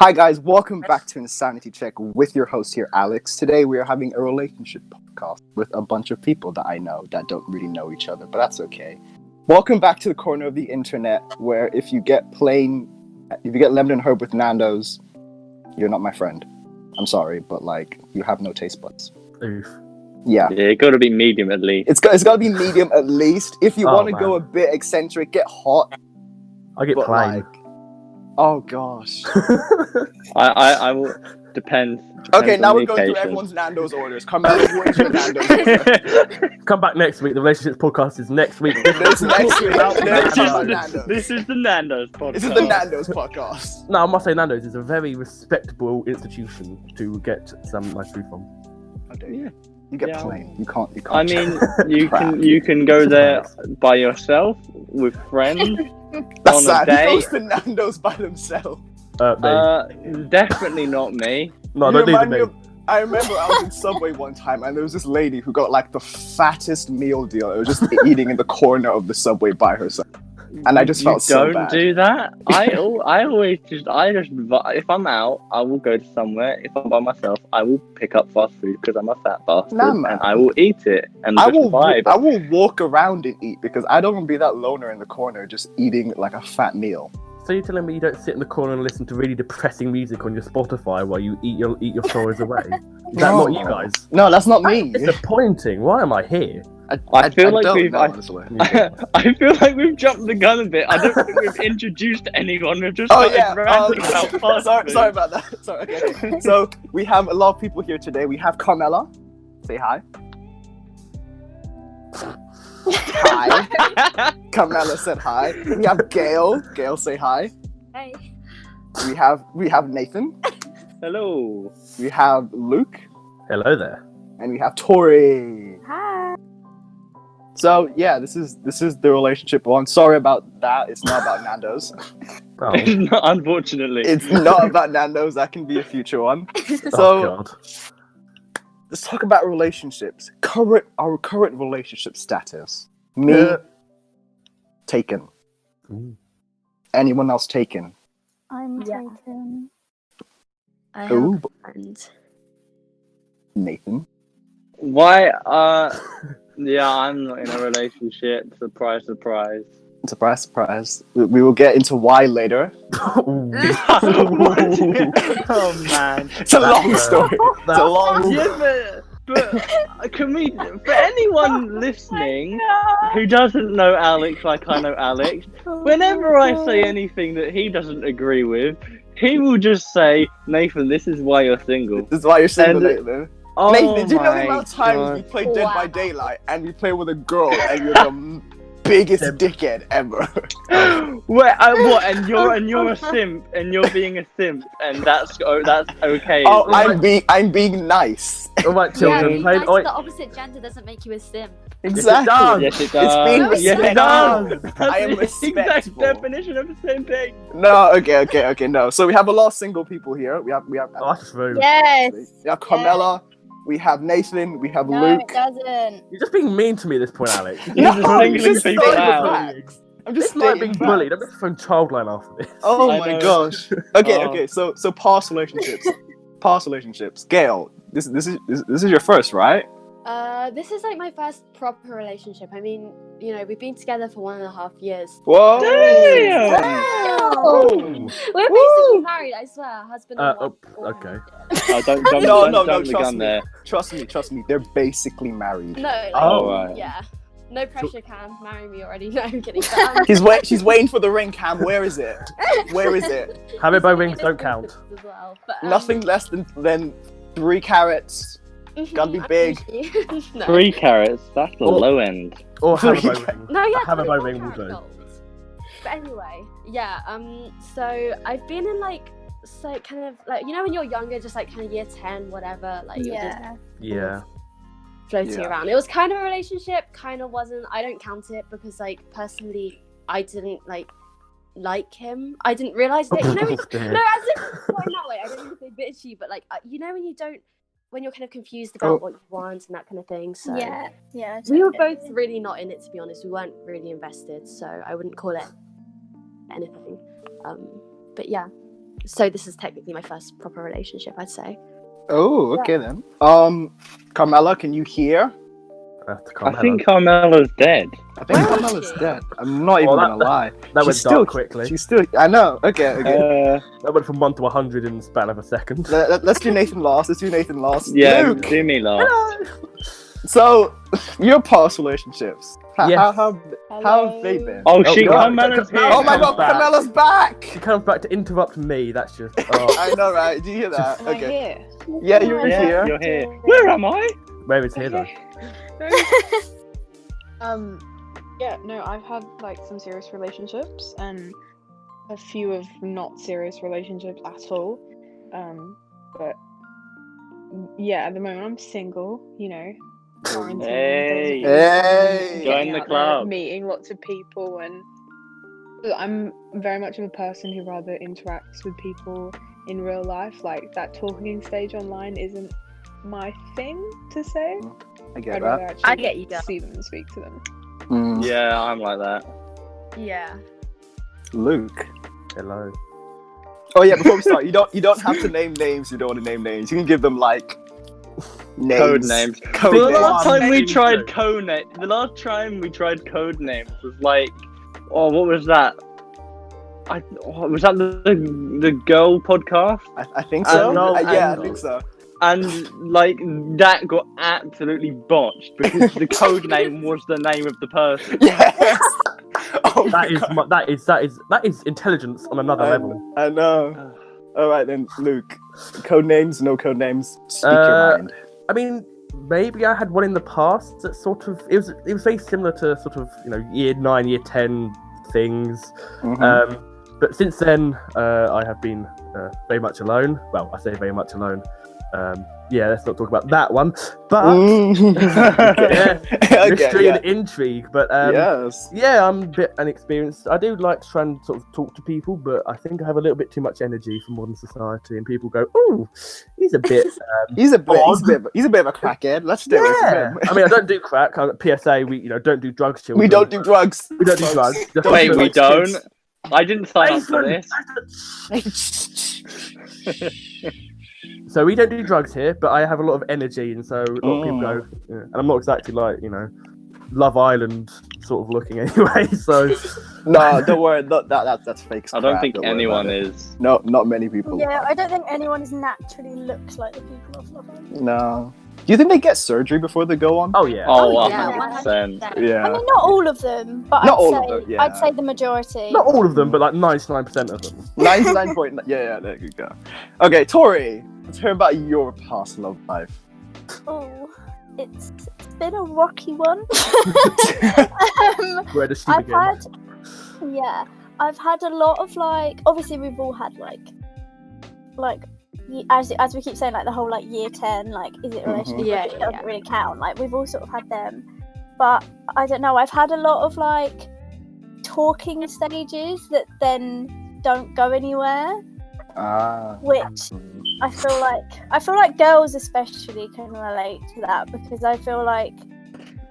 Hi guys, welcome back to Insanity Check with your host here, Alex. Today we are having a relationship podcast with a bunch of people that I know that don't really know each other, but that's okay. Welcome back to the corner of the internet where if you get lemon and herb with Nando's, you're not my friend. I'm sorry, but you have no taste buds. Oof. Yeah, it got to be medium at least. it's got to be medium at least. If you want to go a bit eccentric, get hot. I get plain. Oh gosh. I will depend. Okay, now we're going through everyone's Nando's orders. Carmela, what's your Nando's order? Come back next week. The relationships podcast is next week. This is next week. This is the Nando's podcast. This is the Nando's podcast. No, I must say Nando's is a very respectable institution to get some nice food from. Yeah. You get plain. You can't. I mean, you can go there by yourself with friends. That's on sad. A date. Who goes to Nando's by themselves? Definitely not me. No, don't do me. I remember I was in Subway one time and there was this lady who got the fattest meal deal. It was just eating in the corner of the Subway by herself. And I just felt so bad. Don't do that. I always just if I'm out, I will go to somewhere. If I'm by myself, I will pick up fast food because I'm a fat bastard, and I will eat it and vibe. I will walk around and eat because I don't want to be that loner in the corner just eating a fat meal. So you're telling me you don't sit in the corner and listen to really depressing music on your Spotify while you eat your stories away? Is that not you guys? No, that's not me. It's disappointing. Why am I here? I feel like we've jumped the gun a bit. I don't think we've introduced anyone. We've just ranting about fast food. Sorry about that. Sorry. Okay. So we have a lot of people here today. We have Carmela. Say hi. Hi. Carmela said hi. We have Gale. Gale, say hi. Hey. We have Nathan. Hello. We have Luke. Hello there. And we have Tori. Hi. So yeah, this is the relationship one. Sorry about that. It's not about Nando's. Oh. Unfortunately, it's not about Nando's. That can be a future one. So God. Let's talk about relationships. Our current relationship status. Me, taken. Ooh. Anyone else taken? I'm taken. I have Ooh. a friend. Nathan. Why? Yeah, I'm not in a relationship. Surprise, surprise. Surprise, surprise. We will get into why later. Oh man, it's a long story. It's a long story. Yeah, but can we? For anyone listening who doesn't know Alex like I know Alex, whenever I say anything that he doesn't agree with, he will just say, "Nathan, this is why you're single." This is why you're single, Nathan. Oh Nathan, do you know the amount of times we play Dead by Daylight and we play with a girl and you're the biggest dickhead ever? What? And you're a simp, and you're being a simp, and that's okay. Oh, I'm being nice. All right, children. Nice to the opposite gender doesn't make you a simp. Exactly. Yes, it does. It's being respectful. Yes, it does. I am That's the exact respectful. definition of simping. No, okay, no. So we have a lot of single people here. We have. Oh, that's rude. Yes. We have Carmela. We have Nathan. We have No, Luke. it doesn't. You're just being mean to me at this point, Alex. You're just singling just people stating out. facts. I'm just This might stating be facts. bullied. I'm just phone childline after this. Oh I my know. gosh. Okay. So past relationships. Past relationships. Gale, this is your first, right? This is my first proper relationship. I mean, we've been together for 1.5 years. Whoa. Damn. Wow. We're basically married, I swear. Husband and wife. Okay. Don't No. jump the Trust gun me. there. Trust me. They're basically married. No. Oh, right. Yeah. No pressure, Cam. Marry me already. No, I'm kidding. But, She's waiting for the ring, Cam. Where is it? Where is it? Have it by rings don't count. As well, but, Nothing less than 3 carats. Gotta be big. No. 3 carats. That's the low end. Or have a bow ring. No, yeah. Have a bow 24 ring will karat do. gold. But anyway, yeah. So I've been in kind of when you're younger, just kind of year 10, whatever. You're just Yeah. floating around. It was kind of a relationship, kind of wasn't. I don't count it because personally, I didn't like him. I didn't realize that. No, as if not in that way. I don't mean to say bitchy, but when you don't. When you're kind of confused about what you want and that kind of thing. So yeah. We were both really not in it, to be honest. We weren't really invested, so I wouldn't call it anything. But yeah. So this is technically my first proper relationship, I'd say. Oh, okay then. Carmela, can you hear? I think Carmela's dead. I think Where is Carmela's she? dead. I'm not even gonna lie. That She's went still dark quickly. She's still. I know. Okay. That went from 1 to 100 in the span of a second. Let's do Nathan last. Yeah, Luke. do me last. So, your past relationships. Yes. How have they been? Oh, she God. Carmela's here. Oh my God, back. Carmela's back! She comes back to interrupt me. That's just. Oh. I know, right? Do you hear that? Am I Okay. here? Yeah, you're Yeah, here. you're here. Where am I? Where is here though? Yeah, no, I've had like some serious relationships and a few of not serious relationships at all. But yeah, at the moment I'm single, you know. quarantine, Hey. Hey. getting Join the out there, club. meeting lots of people, and I'm very much of a person who rather interacts with people in real life. Like that talking stage online isn't my thing to say. I get I'd rather that. actually I get you, girl. see them and speak to them. Mm. Yeah, I'm like that. Yeah. Luke. Hello. Oh yeah, before we start, you don't have to name names. You don't want to name names. You can give them like names. Code names. Code The names. last time we Name tried code. code names was like, oh, what was that? Was that the girl podcast? I think so. No, Yeah, I no. think so. And like that got absolutely botched because the code name was the name of the person. Yes. Oh my That is God. that is intelligence on another level. I know. All right then, Luke. Code names, no code names. Speak Uh, your mind. I mean, maybe I had one in the past that sort of it was very similar to sort of year 9, year 10 things. Mhm. But since then, I have been very much alone. Well, I say very much alone. Yeah, let's not talk about that one. But yeah, Okay, mystery yeah. and intrigue. But Yes. yeah, I'm a bit inexperienced. I do like to try and sort of talk to people, but I think I have a little bit too much energy for modern society, and people go, "Ooh, he's a bit." He's a bit odd. he's a bit of a crackhead. Let's stay away Yeah, from him. I mean, I don't do crack. PSA, we don't do drugs, children. We don't do drugs. We don't do drugs. Just Wait, drugs, we don't? kids. I didn't sign up for this. So we don't do drugs here, but I have a lot of energy, and so a lot of people go. Yeah. And I'm not exactly like Love Island sort of looking anyway. So No, don't worry. That's fake. I don't crap, think worry anyone about it. is. No, not many people. Yeah, I don't think anyone is naturally looks like the people of Love Island. No. Do you think they get surgery before they go on? oh yeah. Oh, yeah, 100%. 100%. Yeah. I mean, not all of them, but Not I'd all say of them, yeah. I'd say the majority. Not all of them, but like 99% of them. 99 point. Yeah, there you go. Okay, Tori, let's hear about your past love life. Oh, it's been a rocky one. Where does she I've begin? I've had a lot of obviously we've all had as we keep saying, like the whole year 10, is it a relationship? Yeah, It doesn't really count. We've all sort of had them, but I don't know. I've had a lot of talking stages that then don't go anywhere, which I feel like girls especially can relate to that, because I feel like,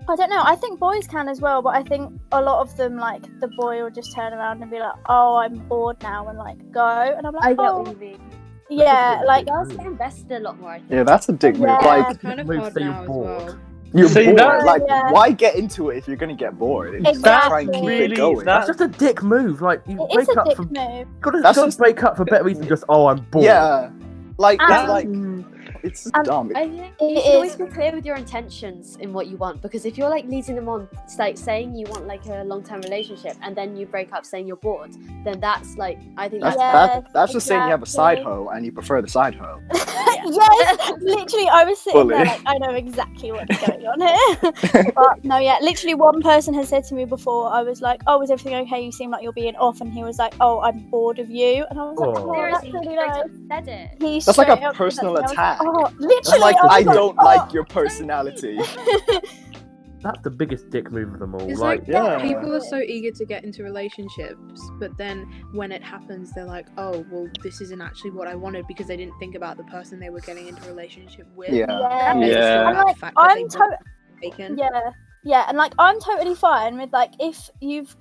I don't know, I think boys can as well, but I think a lot of them, the boy will just turn around and be like, oh, I'm bored now, and go, and I'm like, I get oh, what you mean. yeah, Girls get invested a lot more, I think. Yeah, that's a dick move. Yeah. It's kind of Move hard so you're now as bored. well. You're See, bored. that- Yeah. Why get into it if you're gonna get bored? Just Exactly. try and keep Really, it going. That's just a dick move. You it break is a up dick for move. gotta That's just- break up for better reason. Just I'm bored. Yeah, And- it's and- dumb. I think It you should always is. be clear with your intentions in what you want, because if you're leading them on, saying you want a long-term relationship, and then you break up saying you're bored, then that's I think That's, Yeah, that's just saying you have a side exactly. hoe and you prefer the side hoe. Yes, literally, I was sitting Fully. there I know exactly what's going on here. But no, yeah, literally one person has said to me before, I was like, oh, is everything okay? You seem like you're being off. And he was like, oh, I'm bored of you. And I was like, Oh. oh, that's seriously, really you nice. said it. He That's like a straight up said personal that to me. I was attack. like, oh, It's literally. like, I was I don't oh. like your personality. That's the biggest dick move of them all. It's yeah. people are so eager to get into relationships, but then when it happens, they're like, oh, well, this isn't actually what I wanted, because they didn't think about the person they were getting into a relationship with. Yeah. Yeah. And they just Yeah. think about I'm the fact that they I'm want bacon. Yeah, and I'm totally fine with if you've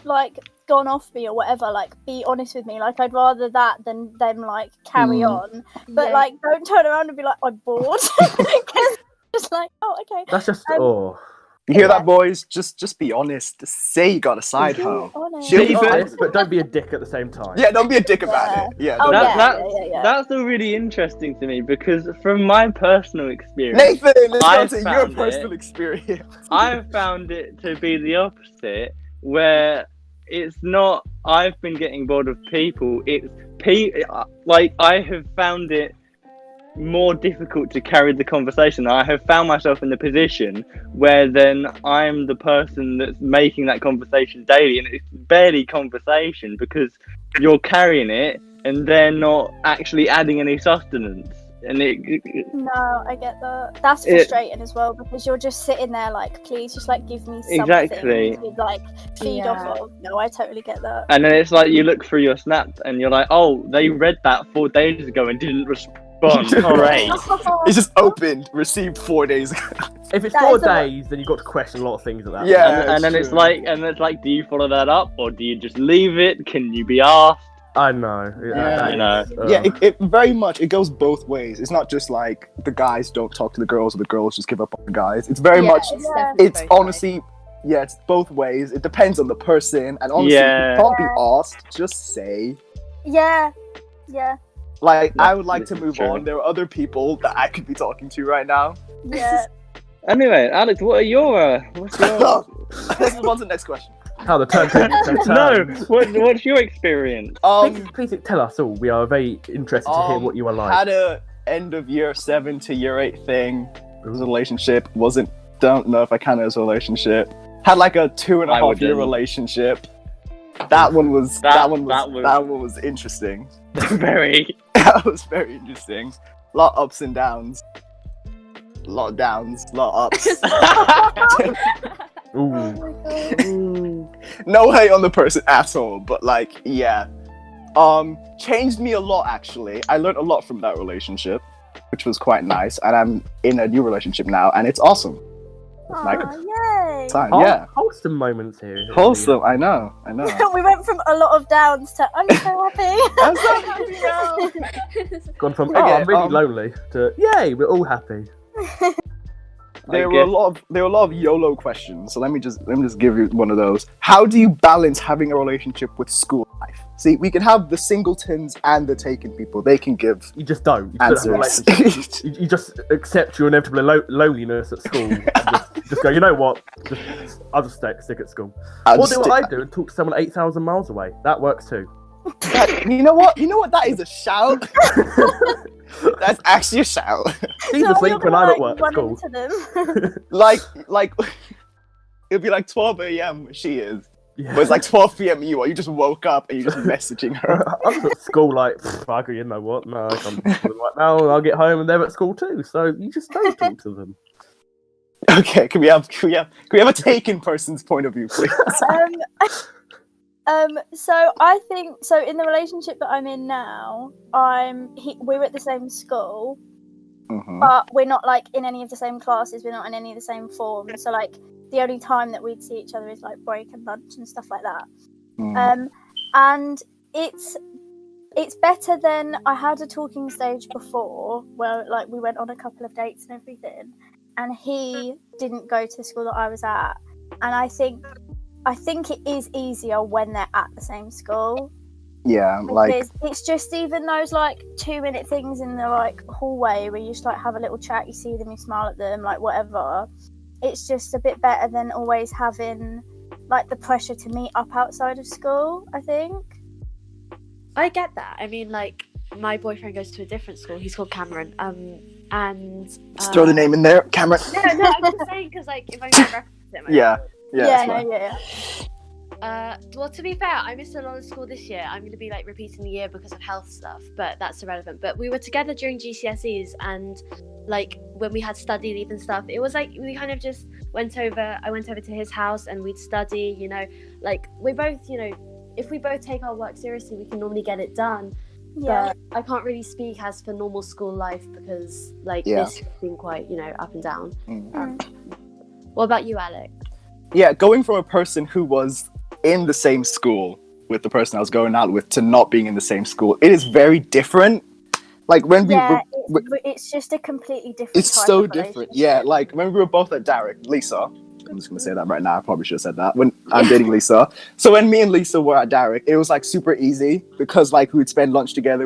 gone off me or whatever, like be honest with me. Like I'd rather that than them like carry on. But like don't turn around and be like, I'm bored. Because just like, oh, okay. That's just You hear that, boys? Just be honest. Just say you got a side hoe. She'll be honest, but don't be a dick at the same time. Yeah, don't be a dick about it. Yeah. That's all really interesting to me because from my personal experience, Nathan, let's go to your personal experience. I've found it to be the opposite, where it's not I've been getting bored of people. It's like I have found it more difficult to carry the conversation. I have found myself in the position where then I'm the person that's making that conversation daily, and it's barely conversation because you're carrying it and they're not actually adding any sustenance. And no, I get that. That's frustrating as well because you're just sitting there like, please just like give me something to like feed off of. No, I totally get that. And then it's like you look through your snap and you're like, oh, they read that 4 days ago and didn't respond. Great. It's just opened, received 4 days ago. If it's 4 days, then you've got to question a lot of things at that point. Yeah, and then it's like, do you follow that up or do you just leave it? Can you be asked? I know. It very much, it goes both ways. It's not just like the guys don't talk to the girls or the girls just give up on the guys. It's very much, it's honestly, it's both ways. It depends on the person, and honestly, if you can't be asked, just say. Yeah. Like, I would like to move on. There are other people that I could be talking to right now. Yeah. Anyway, Alex, what's your... Let's move on to the next question. How the turn. No, what's your experience? Please tell us all. We are very interested to hear what you are like. Had a end of year 7 to year 8 thing. It was a relationship. Don't know if I count it as a relationship. Had like a 2.5 year relationship. That one was interesting. Very. That was very interesting. A lot of ups and downs. A lot of downs. A lot of ups. Ooh. No hate on the person at all, but like, yeah. Changed me a lot, actually. I learned a lot from that relationship, which was quite nice, and I'm in a new relationship now, and it's awesome. It's like yay! Time, wholesome moments here. Wholesome, I know. We went from a lot of downs to I'm so happy. I'm so happy now. Gone from I'm really lonely to yay, we're all happy. There were a lot of YOLO questions, so let me just give you one of those. How do you balance having a relationship with school life? See, we can have the singletons and the taken people. They can give. You just don't. Answers. You just accept your inevitable loneliness at school. And just go. You know what? I'll just stick at school. I do and talk to someone 8,000 miles away. That works too. You know what? That is a shout. That's actually a shout. She's asleep when I'm at work at school. like it'll be like 12 a.m. where she is. Yeah. But it's like 12 p.m. you just woke up and you're just messaging her. I'm at school like, you know what? No, I can't talk to them right now. I'll get home and they're at school too. So you just don't talk to them. Okay, can we have a taken person's point of view, please? So I think in the relationship that I'm in now, we're at the same school, but we're not like in any of the same classes. We're not in any of the same forms. So like the only time that we'd see each other is like break and lunch and stuff like that. And it's better than I had a talking stage before where like we went on a couple of dates and everything, and he didn't go to the school that I was at, and I think it is easier when they're at the same school. Yeah, like it's just even those like 2-minute things in the like hallway where you just like have a little chat, you see them, you smile at them, like whatever. It's just a bit better than always having like the pressure to meet up outside of school, I think. I get that. I mean, like my boyfriend goes to a different school. He's called Cameron. And just throw the name in there, Cameron. No, I'm just saying because like if I'm gonna reference him. Yeah. Well, to be fair, I missed a lot of school this year. I'm going to be like repeating the year because of health stuff, but that's irrelevant. But we were together during GCSEs, and like when we had study leave and stuff, it was like we kind of just went over. I went over to his house and we'd study. You know, like we both, you know, if we both take our work seriously, we can normally get it done. Yeah. But I can't really speak as for normal school life because like this has been quite, you know, up and down. What about you, Alex? Yeah, going from a person who was in the same school with the person I was going out with to not being in the same school. It is very different. Like when it's just a completely different. It's type so of different. Yeah, like when we were both at Derek, Lisa. I'm just gonna say that right now. I probably should have said that when I'm dating Lisa. So when me and Lisa were at Derek, it was like super easy because like we would spend lunch together.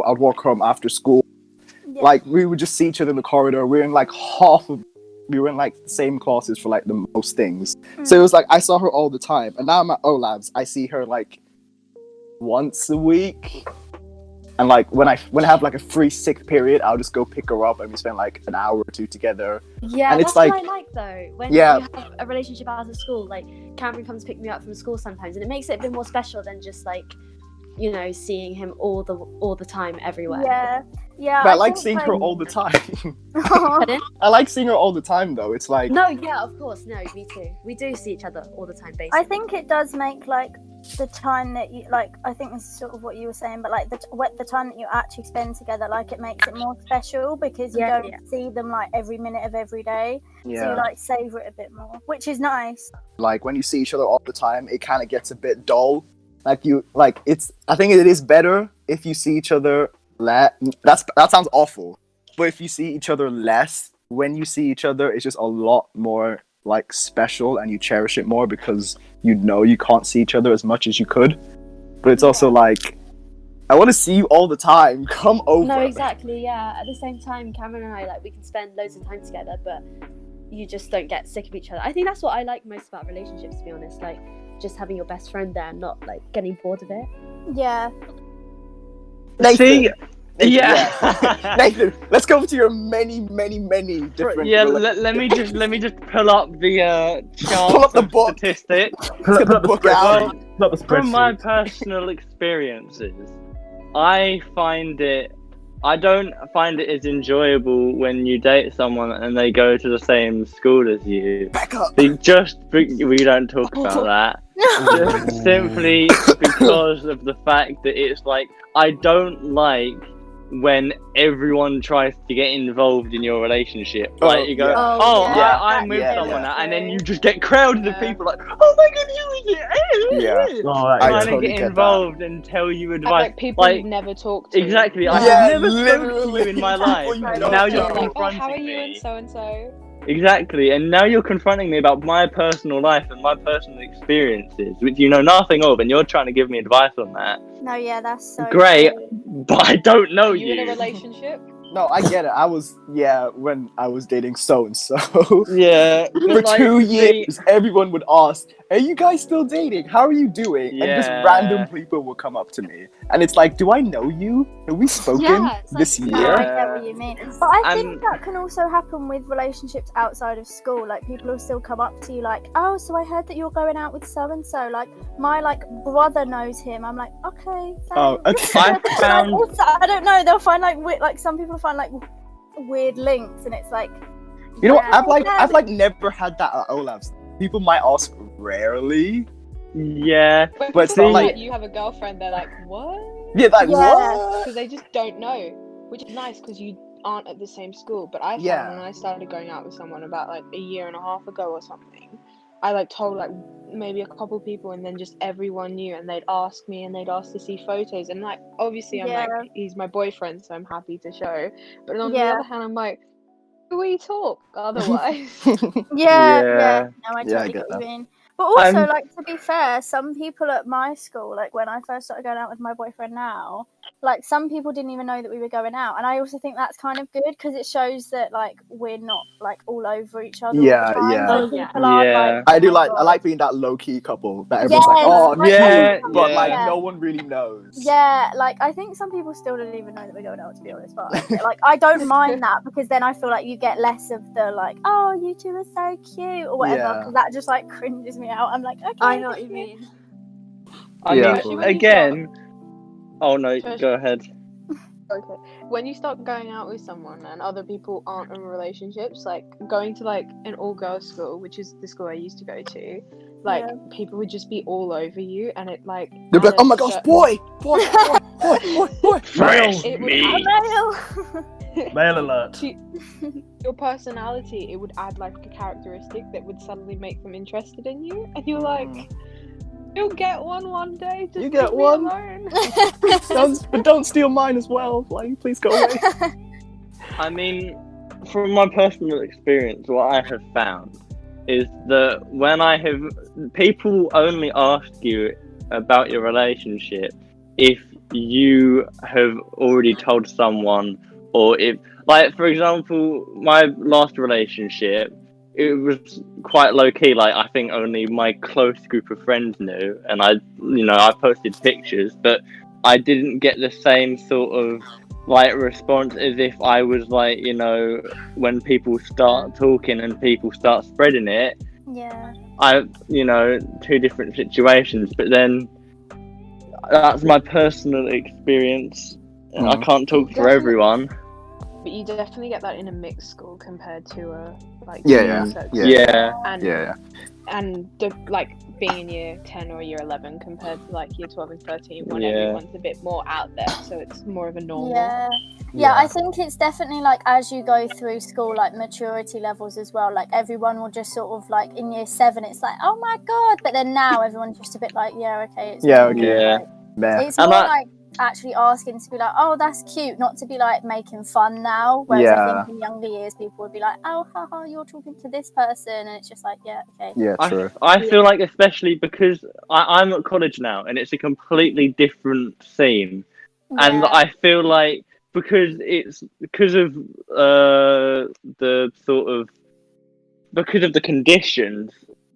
I'd walk home after school. Yeah. Like we would just see each other in the corridor. We were in like the same classes for like the most things. So it was like I saw her all the time, and now I'm at O-Labs. I see her like once a week. And like when I have like a free sick period, I'll just go pick her up and we spend like an hour or two together. Yeah, and that's it's like, what I like though. When you have a relationship out of school, like Cameron comes pick me up from school sometimes, and it makes it a bit more special than just like, you know, seeing him all the time everywhere. Yeah. But I like seeing her all the time. I like seeing her all the time though. It's like no, yeah, of course, no, me too. We do see each other all the time, basically. I think it does make like the time that you like. I think this is sort of what you were saying, but like the time that you actually spend together, like it makes it more special because you don't see them like every minute of every day. Yeah. So you like savor it a bit more, which is nice. Like when you see each other all the time, it kind of gets a bit dull. I think it is better if you see each other that sounds awful. But if you see each other less, when you see each other, it's just a lot more like special and you cherish it more because you know you can't see each other as much as you could. But it's also like, I want to see you all the time. Come over. No, exactly, yeah. At the same time, Cameron and I, like, we can spend loads of time together, but you just don't get sick of each other. I think that's what I like most about relationships, to be honest. Like, just having your best friend there and not, like, getting bored of it. Yeah. Nathan, Nathan, let's go to your many different. Yeah, let me just pull up the chart. Pull up the book. Statistics. Pull up the book out. From my personal experiences, I don't find it as enjoyable when you date someone and they go to the same school as you. Back up. We don't talk about that. Just simply because of the fact that it's like, I don't like when everyone tries to get involved in your relationship. Like you go, I'm with someone now, and then you just get crowded of people like, oh my god, you is it? Trying to get involved and tell you advice. Like people you've never talked to. Exactly. I've never spoken to you in my life. Now you're confronting like, how are you me. and so and so? Exactly, and now you're confronting me about my personal life and my personal experiences, which you know nothing of, and you're trying to give me advice on that. No, yeah, that's so great, but I don't know you. Are you in a relationship? No, I get it. When I was dating so and so. Yeah. For 2 years, everyone would ask, "Are you guys still dating? How are you doing?" Yeah. And just random people will come up to me, and it's like, "Do I know you? Have we spoken this year?" Yeah, I get what you mean. But I think that can also happen with relationships outside of school. Like people will still come up to you, like, "Oh, so I heard that you're going out with so and so. Like my brother knows him." I'm like, "Okay." Thanks. Oh, okay. I don't know. They'll find like some people find like weird links, and it's like, you know what? I've never had that at O-Labs. People might ask rarely. Yeah, but it's not like you have a girlfriend. They're like, what? Yeah, what? Because they just don't know, which is nice because you aren't at the same school. But I found when I started going out with someone about like a year and a half ago or something, I like told like maybe a couple people, and then just everyone knew, and they'd ask me and they'd ask to see photos, and like obviously I'm like, he's my boyfriend, so I'm happy to show. But on the other hand, I'm like, we talk otherwise. Yeah. No, I totally get what you mean. But also, like, to be fair, some people at my school, like when I first started going out with my boyfriend now, like some people didn't even know that we were going out, and I also think that's kind of good because it shows that like we're not like all over each other. I like being that low key couple that everyone's but like no one really knows. Yeah, like I think some people still don't even know that we're going out, to be honest. But like I don't mind that because then I feel like you get less of the like, oh, you two are so cute or whatever, because that just like cringes me out. I'm like, okay, I know what you mean. I mean, again. Oh no, go ahead. Okay. When you start going out with someone and other people aren't in relationships, like going to like an all-girls school, which is the school I used to go to, like people would just be all over you, and it like they'd be like, oh my gosh, boy. Male alert. To your personality, it would add like a characteristic that would suddenly make them interested in you, and you're like, You'll get one day. Just You get leave me one. alone. Don't steal mine as well. Like, please go away. I mean, from my personal experience, what I have found is that when people only ask you about your relationship if you have already told someone, or if, like, for example, my last relationship, it was quite low key. Like, I think only my close group of friends knew, and I posted pictures, but I didn't get the same sort of like response as if I was like, when people start talking and people start spreading it. Yeah. Two different situations, but then that's my personal experience. And I can't talk for everyone. But you definitely get that in a mixed school compared to a like Yeah. And like being in year 10 or year 11 compared to like year 12 and 13 when everyone's a bit more out there, so it's more of a normal. Yeah, I think it's definitely like as you go through school, like maturity levels as well, like everyone will just sort of like in year 7 it's like, oh my god, but then now everyone's just a bit like, it's more like actually asking to be like, oh, that's cute, not to be like making fun now, whereas I think in younger years people would be like, oh haha, you're talking to this person, and it's just like, true. I feel like, especially because I'm at college now and it's a completely different scene, and I feel like because of the conditions,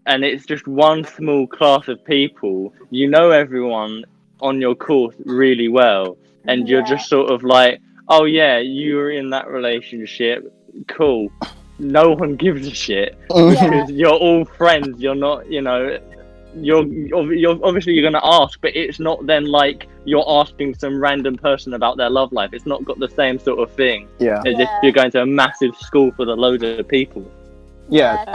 and it's just one small class of people, everyone on your course really well, and you're just sort of like, oh yeah, you were in that relationship, cool, no one gives a shit because you're all friends. You're not, you're obviously you're gonna ask, but it's not then like you're asking some random person about their love life. It's not got the same sort of thing as if you're going to a massive school full of loads of people.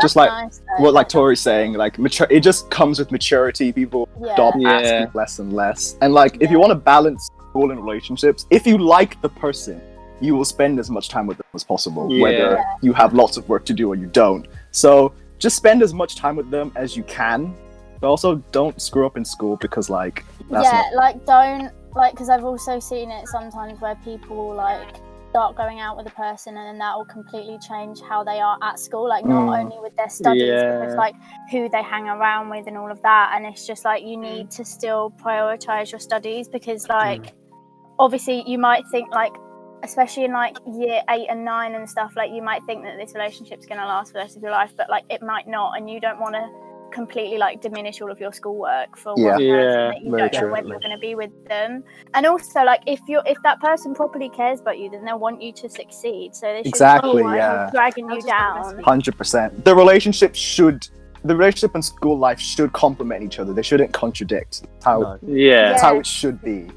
Just like what like Tori's saying, like it just comes with maturity. People stop asking less and less, and like if you want to balance school and relationships, if you like the person, you will spend as much time with them as possible, whether you have lots of work to do or you don't. So just spend as much time with them as you can, but also don't screw up in school, because like because I've also seen it sometimes where people like start going out with a person and then that will completely change how they are at school, like not only with their studies but with like who they hang around with and all of that. And it's just like you need to still prioritize your studies, because like obviously you might think like, especially in like year 8 and 9 and stuff, like you might think that this relationship's going to last for the rest of your life, but like it might not, and you don't want to completely like diminish all of your schoolwork for one person that you don't know when you're going to be with them. And also like if that person properly cares about you, then they'll want you to succeed, so they should dragging you down. 100%. The relationship and school life should complement each other. They shouldn't contradict. That's how it should be.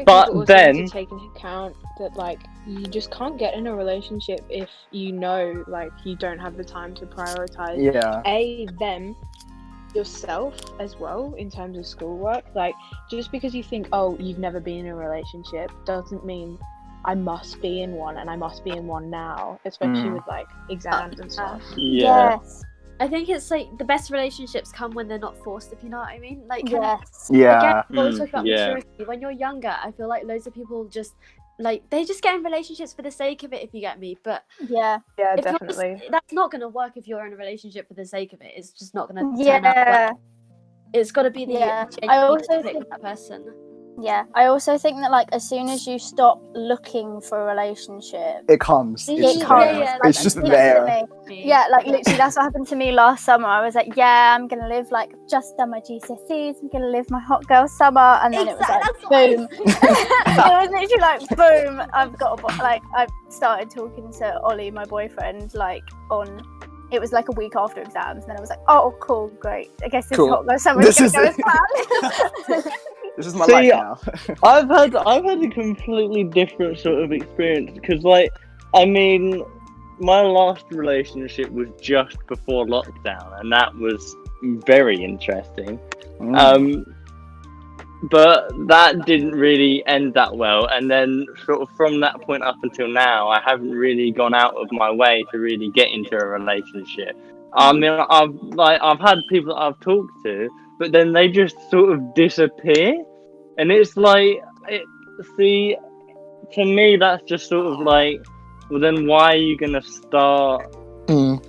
But then need to take into account that like you just can't get in a relationship if like you don't have the time to prioritize them, yourself as well in terms of schoolwork. Like just because you think, oh, you've never been in a relationship doesn't mean I must be in one, and I must be in one now, especially with like exams and stuff. Yes. I think it's like the best relationships come when they're not forced, if you know what I mean. Like, again, when we talk about maturity, when you're younger, I feel like loads of people just like they just get in relationships for the sake of it, if you get me. But definitely, that's not going to work if you're in a relationship for the sake of it. It's just not going to turn out well. It's got to be the I also think with that person. I also think that like as soon as you stop looking for a relationship, it comes. It's just there. Like literally that's what happened to me last summer. I was like, I'm gonna live like just done my GCSEs, I'm gonna live my hot girl summer, and then it was like boom. It was literally like boom, I've got I started talking to Ollie, my boyfriend, like it was like a week after exams, and then I was like, oh cool, great, I guess this hot girl summer is gonna go as planned. This is my life now. I've had a completely different sort of experience, because like, I mean, my last relationship was just before lockdown, and that was very interesting. But that didn't really end that well, and then sort of from that point up until now, I haven't really gone out of my way to really get into a relationship. I mean, I've had people that I've talked to, but then they just sort of disappear, and it's like, to me that's just sort of like, well then why are you gonna start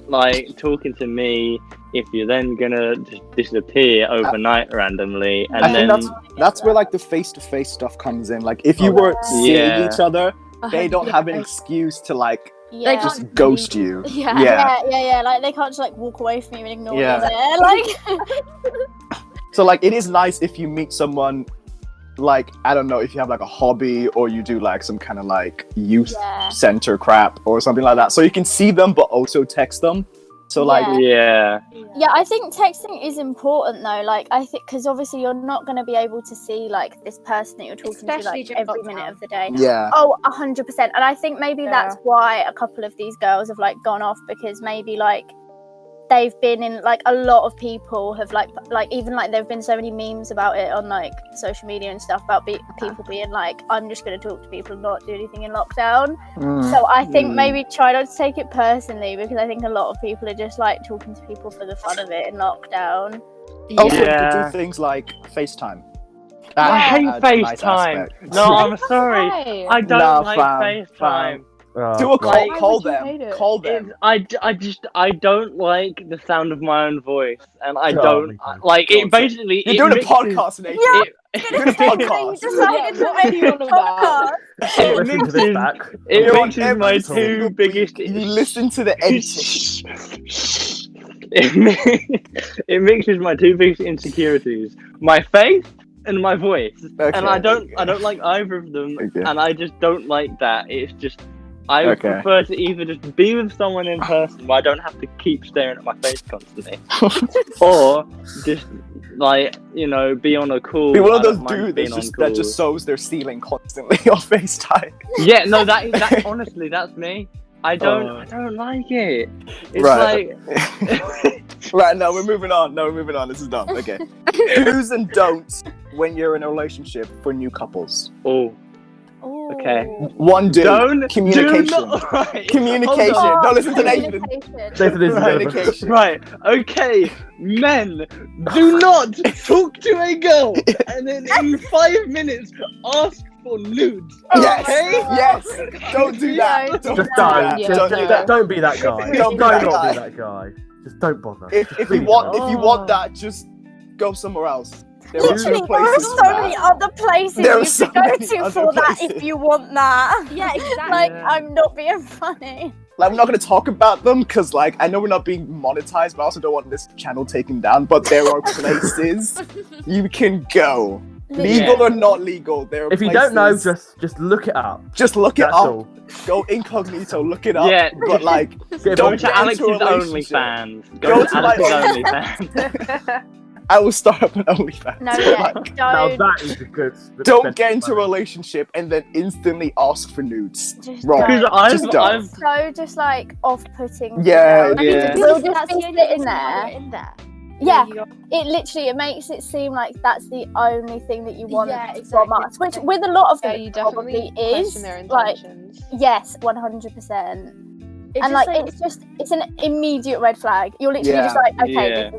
like talking to me if you're then gonna just disappear overnight randomly? And I then think that's where like the face-to-face stuff comes in. Like if you were seeing each other, they don't have an excuse to like just ghost you. Yeah. Like they can't just like walk away from you and ignore you there. Like, so like it is nice if you meet someone, like I don't know, if you have like a hobby or you do like some kind of like youth center crap or something like that, so you can see them but also text them. So like yeah, I think texting is important though. Like I think because obviously you're not going to be able to see like this person that you're talking to like every minute of the day. Yeah. Oh, 100%. And I think maybe that's why a couple of these girls have like gone off, because maybe like they've been in like a lot of people have like even like there've been so many memes about it on like social media and stuff about people being like, I'm just going to talk to people and not do anything in lockdown. So I think maybe try not to take it personally, because I think a lot of people are just like talking to people for the fun of it in lockdown. Also to do things like FaceTime. I hate FaceTime. No, I'm sorry, I don't like FaceTime. Do a call. Call them. I don't like the sound of my own voice, and I don't like it. Basically, you're doing a podcast, Nathan. You're doing a podcast. It mixes my two biggest. You listen to the editing. It mixes my two biggest insecurities: my face and my voice. And I don't like either of them, and I just don't like that. It's just. I would prefer to either just be with someone in person where I don't have to keep staring at my face constantly, or just like, you know, be on a call. Be one of those dudes that just sews their ceiling constantly on FaceTime. Yeah, no, that honestly, that's me. I don't like it. It's like right. No, we're moving on. This is done. Okay. Do's and don'ts when you're in a relationship for new couples. Okay. One do. Communication. Communication. Don't listen to Nathan. Communication. Right. Okay. Men, do not talk to a girl and then in 5 minutes ask for nudes. Yes. Okay? Yes. Don't do that. Don't be that guy. Don't be that guy. Just don't bother. If you want that, just go somewhere else. Literally, there are so many other places you can go to for that if you want that. Yeah, exactly. Like, I'm not being funny. Like, we're not going to talk about them because, like, I know we're not being monetized, but I also don't want this channel taken down. But there are places you can go. Legal or not legal, there are If you don't know, just look it up. Just look it That's up. all. Go incognito, look it up. Yeah. But, like, go to Alex's OnlyFans. Go to Alex's OnlyFans. I will start up an OnlyFans. No, yeah, now that is a good. Don't get into a relationship and then instantly ask for nudes. Wrong. Because I've so just like off-putting. Yeah. We'll just be sitting there. Yeah, it makes it seem like that's the only thing that you want from us, which with a lot of them it probably is. Like, yes, 100%. And like it's an immediate red flag. You're literally just like, okay,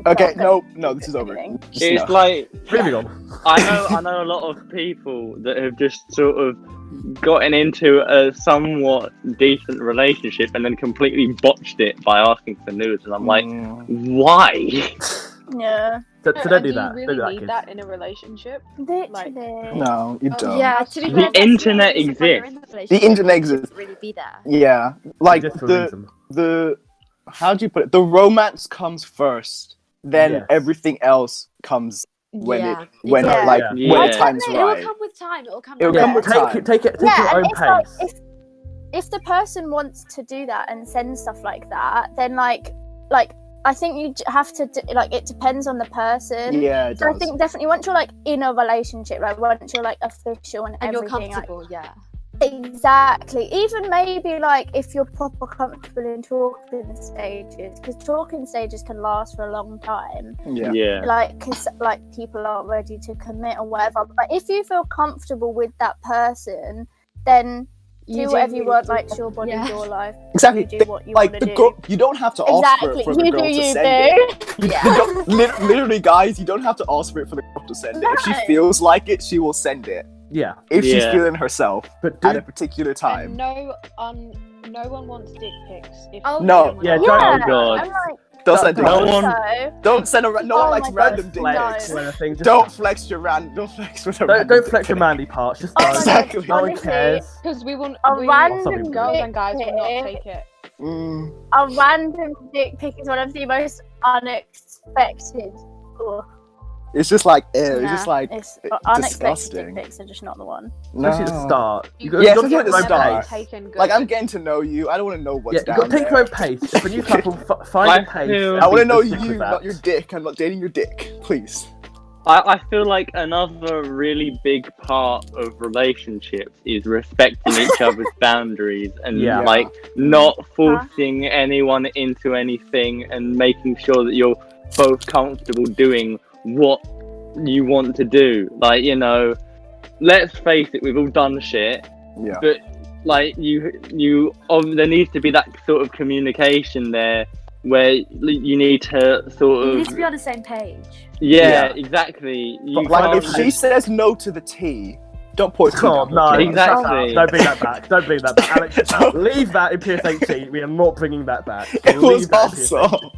this is over. It's like moving on. I know a lot of people that have just sort of gotten into a somewhat decent relationship and then completely botched it by asking for nudes, and I'm like, why? Yeah. So don't do that. Do you really need that in a relationship? Literally. No, you don't. Yeah, to be the internet exists. The internet exists. Really be there. Yeah, like the how do you put it? The romance comes first, then everything else comes when time's right. It will come with time. It will come with time. Take your own pace. Like, if the person wants to do that and send stuff like that, then like I think you have to like, it depends on the person. Yeah, it does. I think definitely once you're like in a relationship, like once you're like official and you're everything, comfortable, like, exactly. Even maybe like if you're proper comfortable in talking stages, because talking stages can last for a long time. Yeah. Like, because like people aren't ready to commit or whatever. But if you feel comfortable with that person, then do whatever you want. Like, it's your body, your life. Exactly. You do what you like want to do. girl, you don't have to ask for the girl to send it. Literally, guys, you don't have to ask for it for the girl to send it. If she feels like it, she will send it. Yeah. If she's feeling herself at a particular time. And no one wants dick pics. No. Yeah. Oh god. I'm like, don't send dick pics. Don't send no one likes random dick pics. Don't flex with a random. Don't flex your manly parts. Just don't. Exactly. No one cares. Because we want random girls and guys will not take it. A random dick pic is one of the most unexpected. It's just like it's just like it's disgusting. Unexpected dick pics are just not the one. No. Especially at the start. You gotta at the start. Like, I'm getting to know you. I don't want to know what's down there. You gotta take your own pace. If a new couple find a pace. I want to know you, not your dick. I'm not dating your dick, please. I feel like another really big part of relationships is respecting each other's boundaries and like not forcing anyone into anything and making sure that you're both comfortable doing what you want to do. Like, you know, let's face it, we've all done shit. Yeah. But like you there needs to be that sort of communication there where you need to sort of... You need to be on the same page. Yeah, exactly. Like, if she says no to the tea, don't pour tea down. No, exactly. Don't bring that back. Don't bring that back. Alex, leave that in PS18. We are not bringing that back. It was awesome.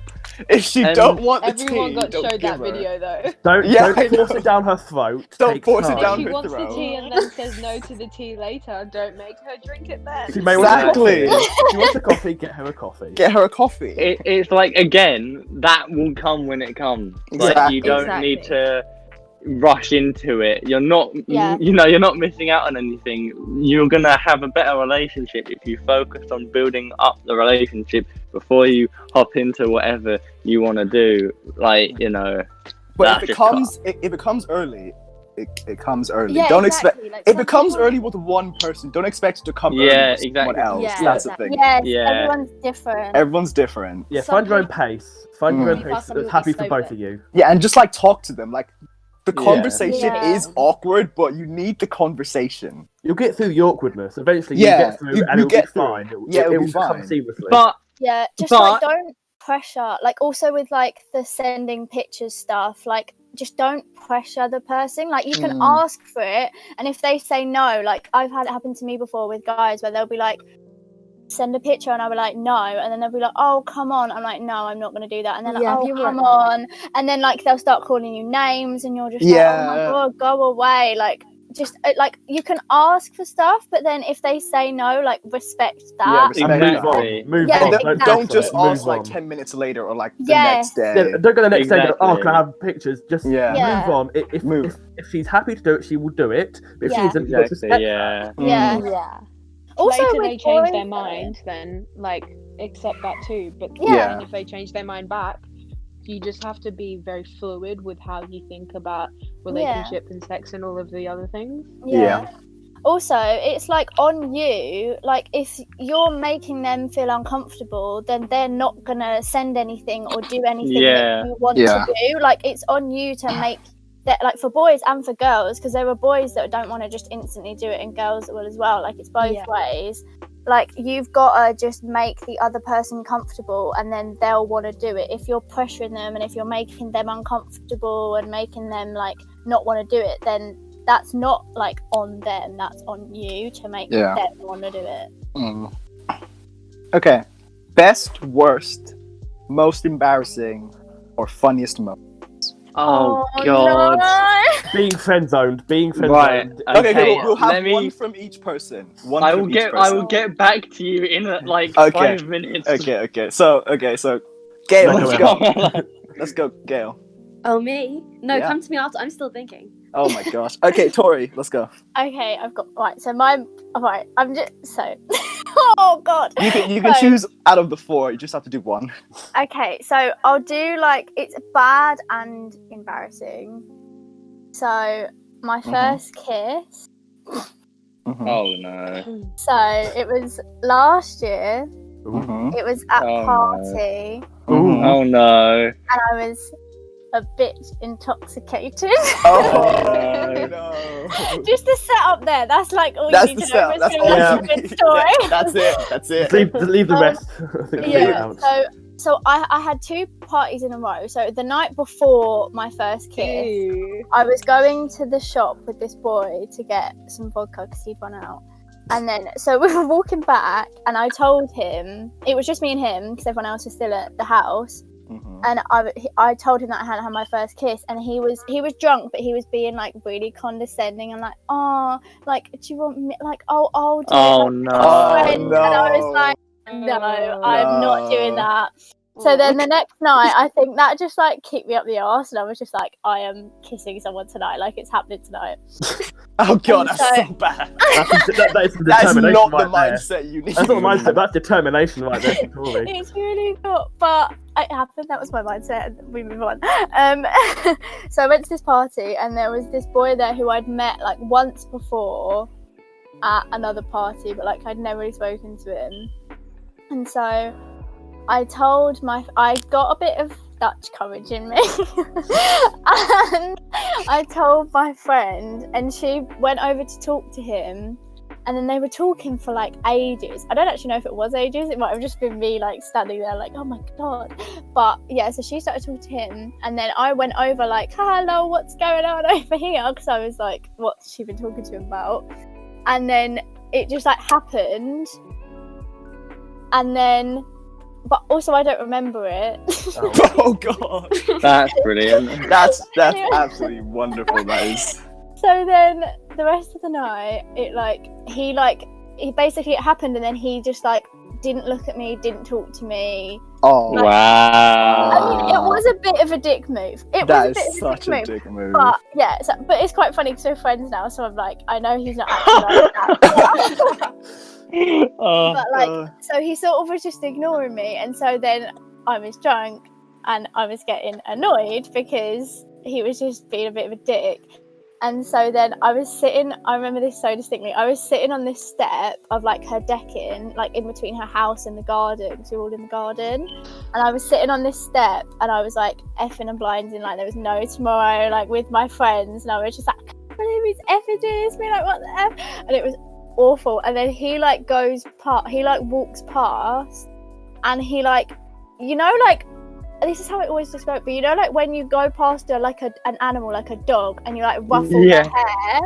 If she don't want the tea, everyone got don't showed give that her. video though. Don't force it down her throat. Don't force it down If she her wants throat. the tea and then says no to the tea later, don't make her drink it then. She may want a coffee. If she wants a coffee, get her a coffee. Get her a coffee. It's like, again, that will come when it comes. Exactly. Like, you don't need to rush into it. You're not, you're not missing out on anything. You're gonna have a better relationship if you focus on building up the relationship before you hop into whatever you want to do. Like, you know. But if it comes early, it comes early. Yeah, Don't exactly. expect if it comes early with one person. Don't expect it to come early with someone else. Yeah, That's the thing. Yes, everyone's different. Everyone's different. Yeah, find your own pace. Find your own pace that's happy for both of you. Yeah, and just like talk to them. Like, the conversation is awkward, but you need the conversation. You'll get through the awkwardness. Eventually, you get through, and it'll be fine. It'll be fine. Come seamlessly. But like, don't pressure. Like, also with like the sending pictures stuff, like, just don't pressure the person. Like, you can ask for it, and if they say no, like, I've had it happen to me before with guys where they'll be like, send a picture, and I'll be like, no, and then they'll be like, oh, come on. I'm like, no, I'm not going to do that. And then like, oh, come on, and then like they'll start calling you names, and you're just like, oh my god, go away. Like, just like, you can ask for stuff, but then if they say no, like, respect that. Move on. Don't just ask like 10 minutes later or like the next day. Don't go the next day and go, oh, can I have pictures? Just move on. If she's happy to do it, she will do it. But if she isn't, Also, later they change their mind, then like accept that too. But then if they change their mind back, you just have to be very fluid with how you think about relationship and sex and all of the other things. Also, it's like on you. Like, if you're making them feel uncomfortable, then they're not gonna send anything or do anything that you want to do. Like, it's on you to make that, like, for boys and for girls, because there are boys that don't want to just instantly do it and girls that will as well. Like, it's both ways. Like, you've got to just make the other person comfortable, and then they'll want to do it. If you're pressuring them and if you're making them uncomfortable and making them like not want to do it, then that's not like on them, that's on you to make them want to do it. Okay, best, worst, most embarrassing, or funniest moment? Oh god. No. Being friend zoned. Right. Okay, we'll have one from each person. I will get back to you in like 5 minutes. Okay. So Gale, let's go. Let's go, Gale. Oh, me? No, come to me after. I'm still thinking. Oh my gosh. Okay, Tori, let's go. Okay, I've got so mine. Alright, I'm just so. Oh god. You can choose out of the 4. You just have to do one. Okay, so I'll do like, it's bad and embarrassing. So my first kiss. Oh no. So it was last year. It was at a party. Oh no. And I was a bit intoxicated. Oh no! Just the setup there. That's like all That's you need the to know. setup. That's all That's you a good need. story. That's it. That's it. Leave the rest. I think Yeah. So I had 2 parties in a row. So the night before my first kiss, I was going to the shop with this boy to get some vodka because he'd run out. And then, so we were walking back, and I told him, it was just me and him because everyone else was still at the house. Mm-hmm. And I told him that I hadn't had my first kiss, and he was drunk, but he was being like really condescending and like, oh, like, do you want me? Like, I'll do it. Oh Like, no! friend. And I was like, no, I'm not doing that. So then the next night, I think that just like kicked me up the arse, and I was just like, I am kissing someone tonight, like it's happening tonight. Oh god, that's So- so bad. That is the That's determination not the right there. mindset you need. That's not the mindset. That's determination right there, Tori. It's really not, but it happened. That was my mindset, and we move on. So I went to this party, and there was this boy there who I'd met like once before at another party, but like I'd never really spoken to him. And so I got a bit of Dutch courage in me, and I told my friend, and she went over to talk to him. And then they were talking for like ages. I don't actually know if it was ages. It might have just been me like standing there like, oh my god. But yeah, so she started talking to him. And then I went over like, hello, what's going on over here? Because I was like, what's she been talking to him about? And then it just like happened. And then, but also I don't remember it. Oh god, That's brilliant. that's absolutely wonderful. That is. So then the rest of the night, it happened, and then he just like didn't look at me, didn't talk to me. Oh Like, Wow. I mean, it was a bit of a dick move. that is such a dick move. But yeah, but it's quite funny because we're friends now, so I'm like, I know he's not acting like that. But like, so he sort of was just ignoring me, and so then I was drunk, and I was getting annoyed because he was just being a bit of a dick. And so then I remember this so distinctly, I was sitting on this step of like her decking, like in between her house and the garden, because we were all in the garden. And I was sitting on this step, and I was like effing and blinding, like there was no tomorrow, like with my friends. And I was just like, I can't believe he's effing this, me, like what the F? And it was awful. And then he like walks past, and he like, you know, like, this is how I always describe it, but you know, like when you go past an animal, like a dog, and you like ruffle their hair.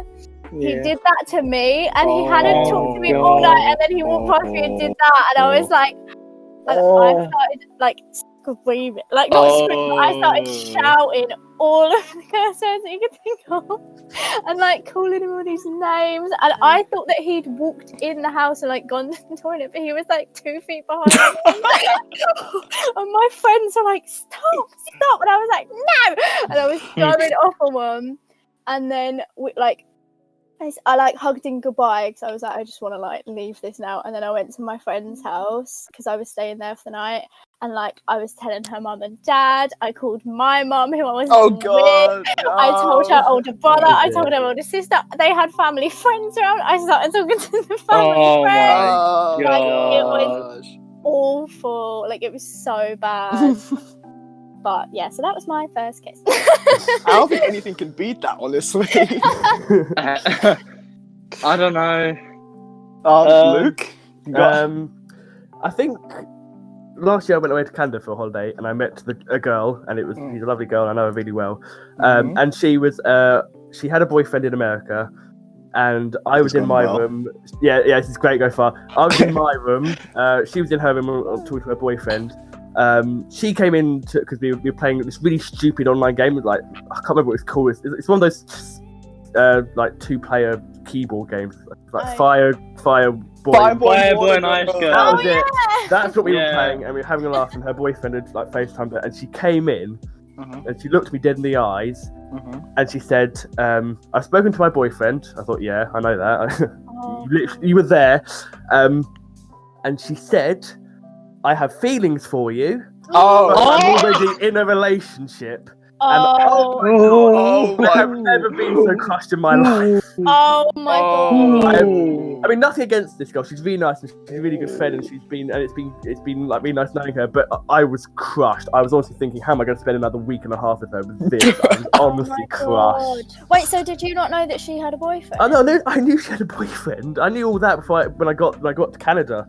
He did that to me, and he hadn't talked to me all night, and then he walked past me and did that, and I was like, I started like screaming, like not screaming, but I started shouting all of the curse words that you could think of, and like calling him all these names. And I thought that he'd walked in the house and like gone to the toilet, but he was like 2 feet behind me. And my friends were like, stop, and I was like, no, and I was going off on one. And then I like hugged him goodbye because I was like, I just want to like leave this now. And then I went to my friend's house because I was staying there for the night, and like I was telling her mum and dad. I called my mum, who I was with. No. I told her older brother. I told her older sister. They had family friends around. I started talking to the family friends. Oh Like, it gosh. was awful. Like it was so bad. But yeah, so that was my first kiss. I don't think anything can beat that, honestly. I don't know. Luke? I think last year I went away to Canada for a holiday, and I met a girl, and she's a lovely girl. I know her really well. And she had a boyfriend in America, and I was in my room. Yeah, this is great. Go far. I was in my room. She was in her room talking to her boyfriend. She came in because we were playing this really stupid online game. Like, I can't remember what it's called. It's one of those like 2-player keyboard games, like Fire Boy and Ice Girl. That was it. That's what we were playing, and we were having a laugh. And her boyfriend had like FaceTimed her, and she came in, and she looked me dead in the eyes, and she said, "I've spoken to my boyfriend." I thought, yeah, I know that. You were there, and she said, I have feelings for you. I'm already in a relationship, Oh my God. I've never been so crushed in my life. Oh my God. I mean, nothing against this girl. She's really nice and she's a really good friend, and it's been like really nice knowing her. But I was crushed. I was honestly thinking, how am I going to spend another week and a half with her with this? I was honestly crushed. Wait, so did you not know that she had a boyfriend? I knew she had a boyfriend. I knew all that when I got to Canada.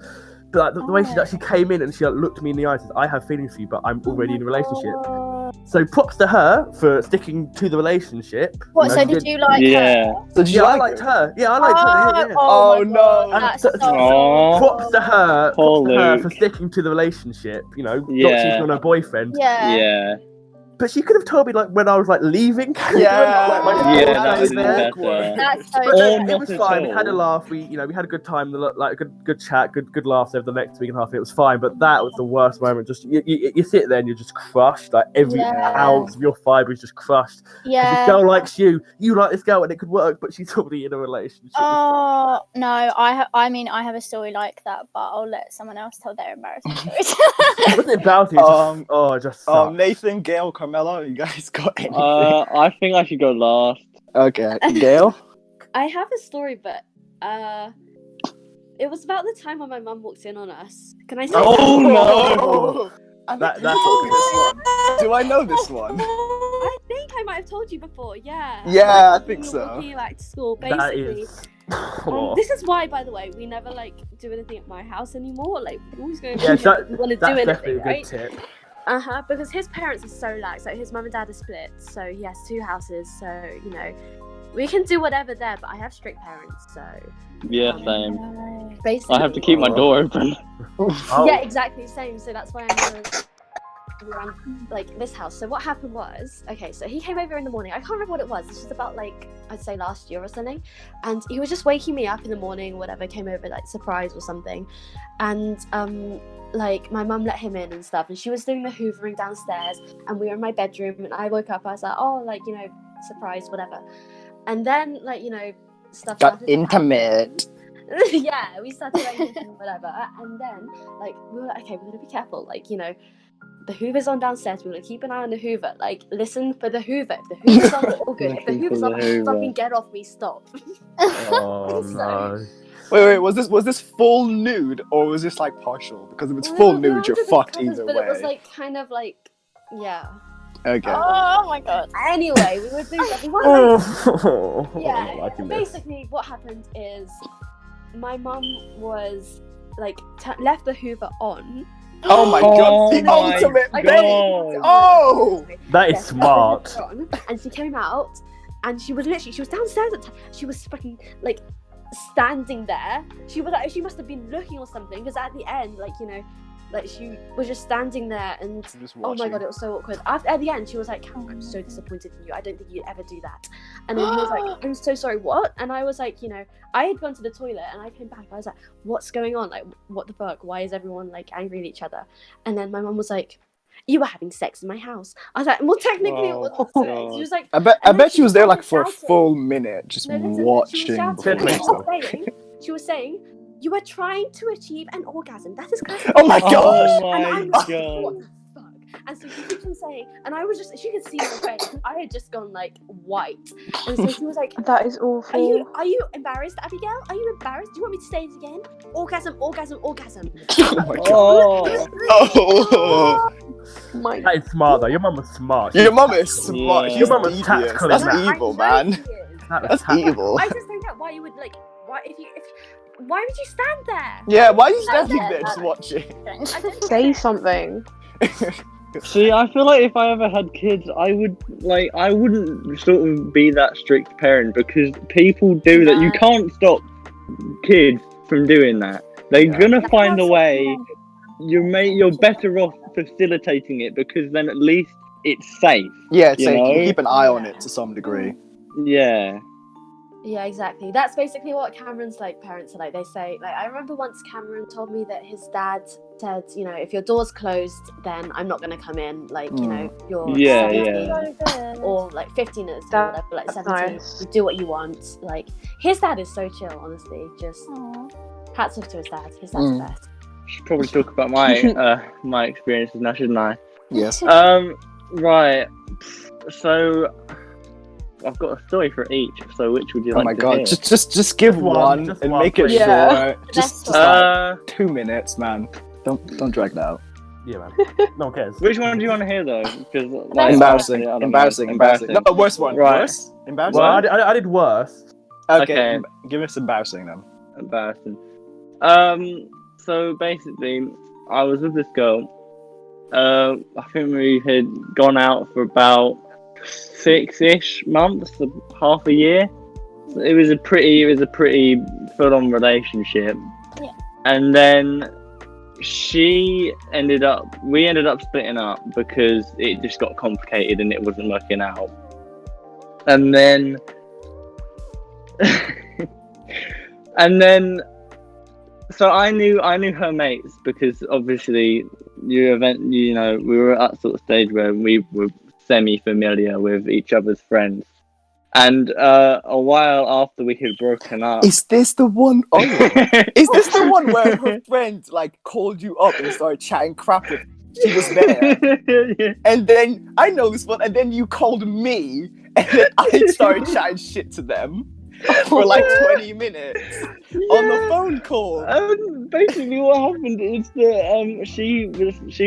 But like, the way she actually came in and she looked me in the eyes and said, I have feelings for you, but I'm already in a relationship. So props to her for sticking to the relationship. What, so did you like her? So did you I liked her. Yeah, I liked her. Yeah. Oh no. Props to her for sticking to the relationship, not cheating on her boyfriend. Yeah. But she could have told me like when I was like leaving. That was awkward. That's so it was fine. We had a laugh. We had a good time. Like good chat, good laughs over the next week and a half. It was fine. But that was the worst moment. Just you sit there and you're just crushed. Like every ounce of your fibre is just crushed. Yeah. This girl likes you. You like this girl, and it could work. But she's already in a relationship. Oh no, I mean I have a story like that, but I'll let someone else tell their embarrassing stories. It wasn't about it. Just Nathan, Gale, Carmela, you guys got anything? I think I should go last. Okay, Gale. I have a story, but it was about the time when my mum walked in on us. Can I say? Oh no! That's Do I know this one? I think I might have told you before. Yeah. Yeah, I think so. Walking back to school, that basically. is. This is why, by the way, we never do anything at my house anymore. Like, we're always going. Yeah, we want to do anything, definitely a right? good tip. Because his parents are so lax. Like, his mum and dad are split, so he has 2 houses. So we can do whatever there. But I have strict parents, so. Yeah, same. Basically, I have to keep my door open. Yeah, exactly, same. So that's why I'm around this house. So what happened was, okay, so he came over in the morning. I can't remember what it was. This was about I'd say last year or something. And he was just waking me up in the morning, whatever, came over surprise or something. And my mum let him in and stuff, and she was doing the hoovering downstairs, and we were in my bedroom, and I woke up, I was like, oh, surprise, whatever. And then stuff got intimate. Yeah, we started whatever, and then we were like, okay, we're gonna be careful, the Hoover's on downstairs, we're gonna keep an eye on the Hoover, listen for the Hoover. If the Hoover's on, we're all good. If the Hoover's on, fucking get off me, stop. Oh no. Wait, was this full nude or was this partial? Because if it's full nude, you're fucked either way. But it was yeah. Okay. Oh my God. Anyway, we were doing that. Yeah. Basically, what happened is my mum was left the Hoover on. Oh my God! The ultimate God. Oh, that is smart. And she came out, and she was downstairs at she was fucking standing there. She must have been looking or something, because at the end, she was just standing there, and oh my God, it was so awkward. At the end, she was like, I'm so disappointed in you. I don't think you'd ever do that. And then he was like, I'm so sorry, what? And I was like, I had gone to the toilet, and I came back. I was like, what's going on? What the fuck? Why is everyone angry at each other? And then my mum was like, you were having sex in my house. I was like, well, technically it wasn't sex. She was like, I bet she was there for a full minute just watching. She was saying, you are trying to achieve an orgasm. That is classic. Oh my gosh! Oh my God! What the fuck? And so she keeps on saying, and I was just, she could see my face. I had just gone white. And so she was like, that is awful. Are you embarrassed, Abigail? Are you embarrassed? Do you want me to say it again? Orgasm. Oh my God! Oh. That is smart though. Your mum was smart. Your mum is smart. Yeah. Your mum was tactical. That's evil, man. That's evil. I just don't get why you would why would you stand there? Yeah, why are you standing there just watching? Say something. See, I feel like if I ever had kids, I wouldn't sort of be that strict parent, because people do that. You can't stop kids from doing that. They're gonna find a way. You're better off facilitating it, because then at least it's safe. Yeah, it's safe. You can keep an eye on it to some degree. Yeah. Yeah, exactly. That's basically what Cameron's parents are like. They say, I remember once Cameron told me that his dad said, if your door's closed, then I'm not going to come in. You're 17 or 15 at the time, whatever, 17. Nice. You do what you want. His dad is so chill, honestly. Just hats off to his dad. His dad's the best. I should probably talk about my my experiences now, shouldn't I? Yes. Right. So I've got a story for each. So which would you like? Oh my to god! hear? Just give one just and one, make it please. Yeah. short. Just Best like 2 minutes, man. Don't drag that out. Yeah, man. No one cares. Which one do you want to hear though? Because Embarrassing. I don't know. Embarrassing. No, worst one. Right. Worse. Embarrassing. Well, I did worse. Okay. Okay. Give us embarrassing then. Embarrassing. So basically, I was with this girl. I think we had gone out for about 6-ish months, half a year. So it was a pretty full-on relationship. Yeah. And then we ended up splitting up because it just got complicated and it wasn't working out. And then so I knew her mates because obviously we were at that sort of stage where we were semi-familiar with each other's friends. And a while after we had broken up, Is this the one? Oh, is this the one where her friend like called you up and started chatting crap with? She was there, Yeah. and then I know this one, and then you called me, and then I started chatting shit to them for like 20 minutes on the phone call. Basically, what happened is that she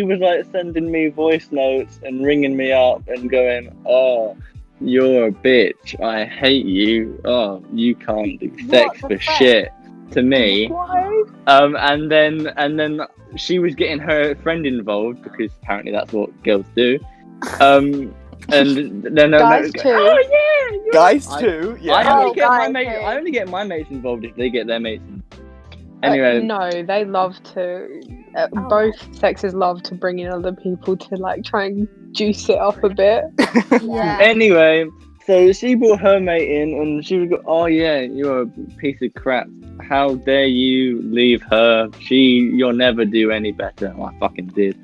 was like sending me voice notes and ringing me up and going, "Oh, you're a bitch. I hate you. Oh, you can't do sex for shit," to me. And then she was getting her friend involved because apparently that's what girls do. And then Guys too. Oh yeah, Guys too. Yeah. I only get my mates involved if they get their mates involved. Anyway, no, they love to. Both sexes love to bring in other people to like try and juice it up a bit. Yeah. Anyway, so she brought her mate in, and she was go, "Oh yeah, you're a piece of crap. How dare you leave her? You'll never do any better." Well, I fucking did.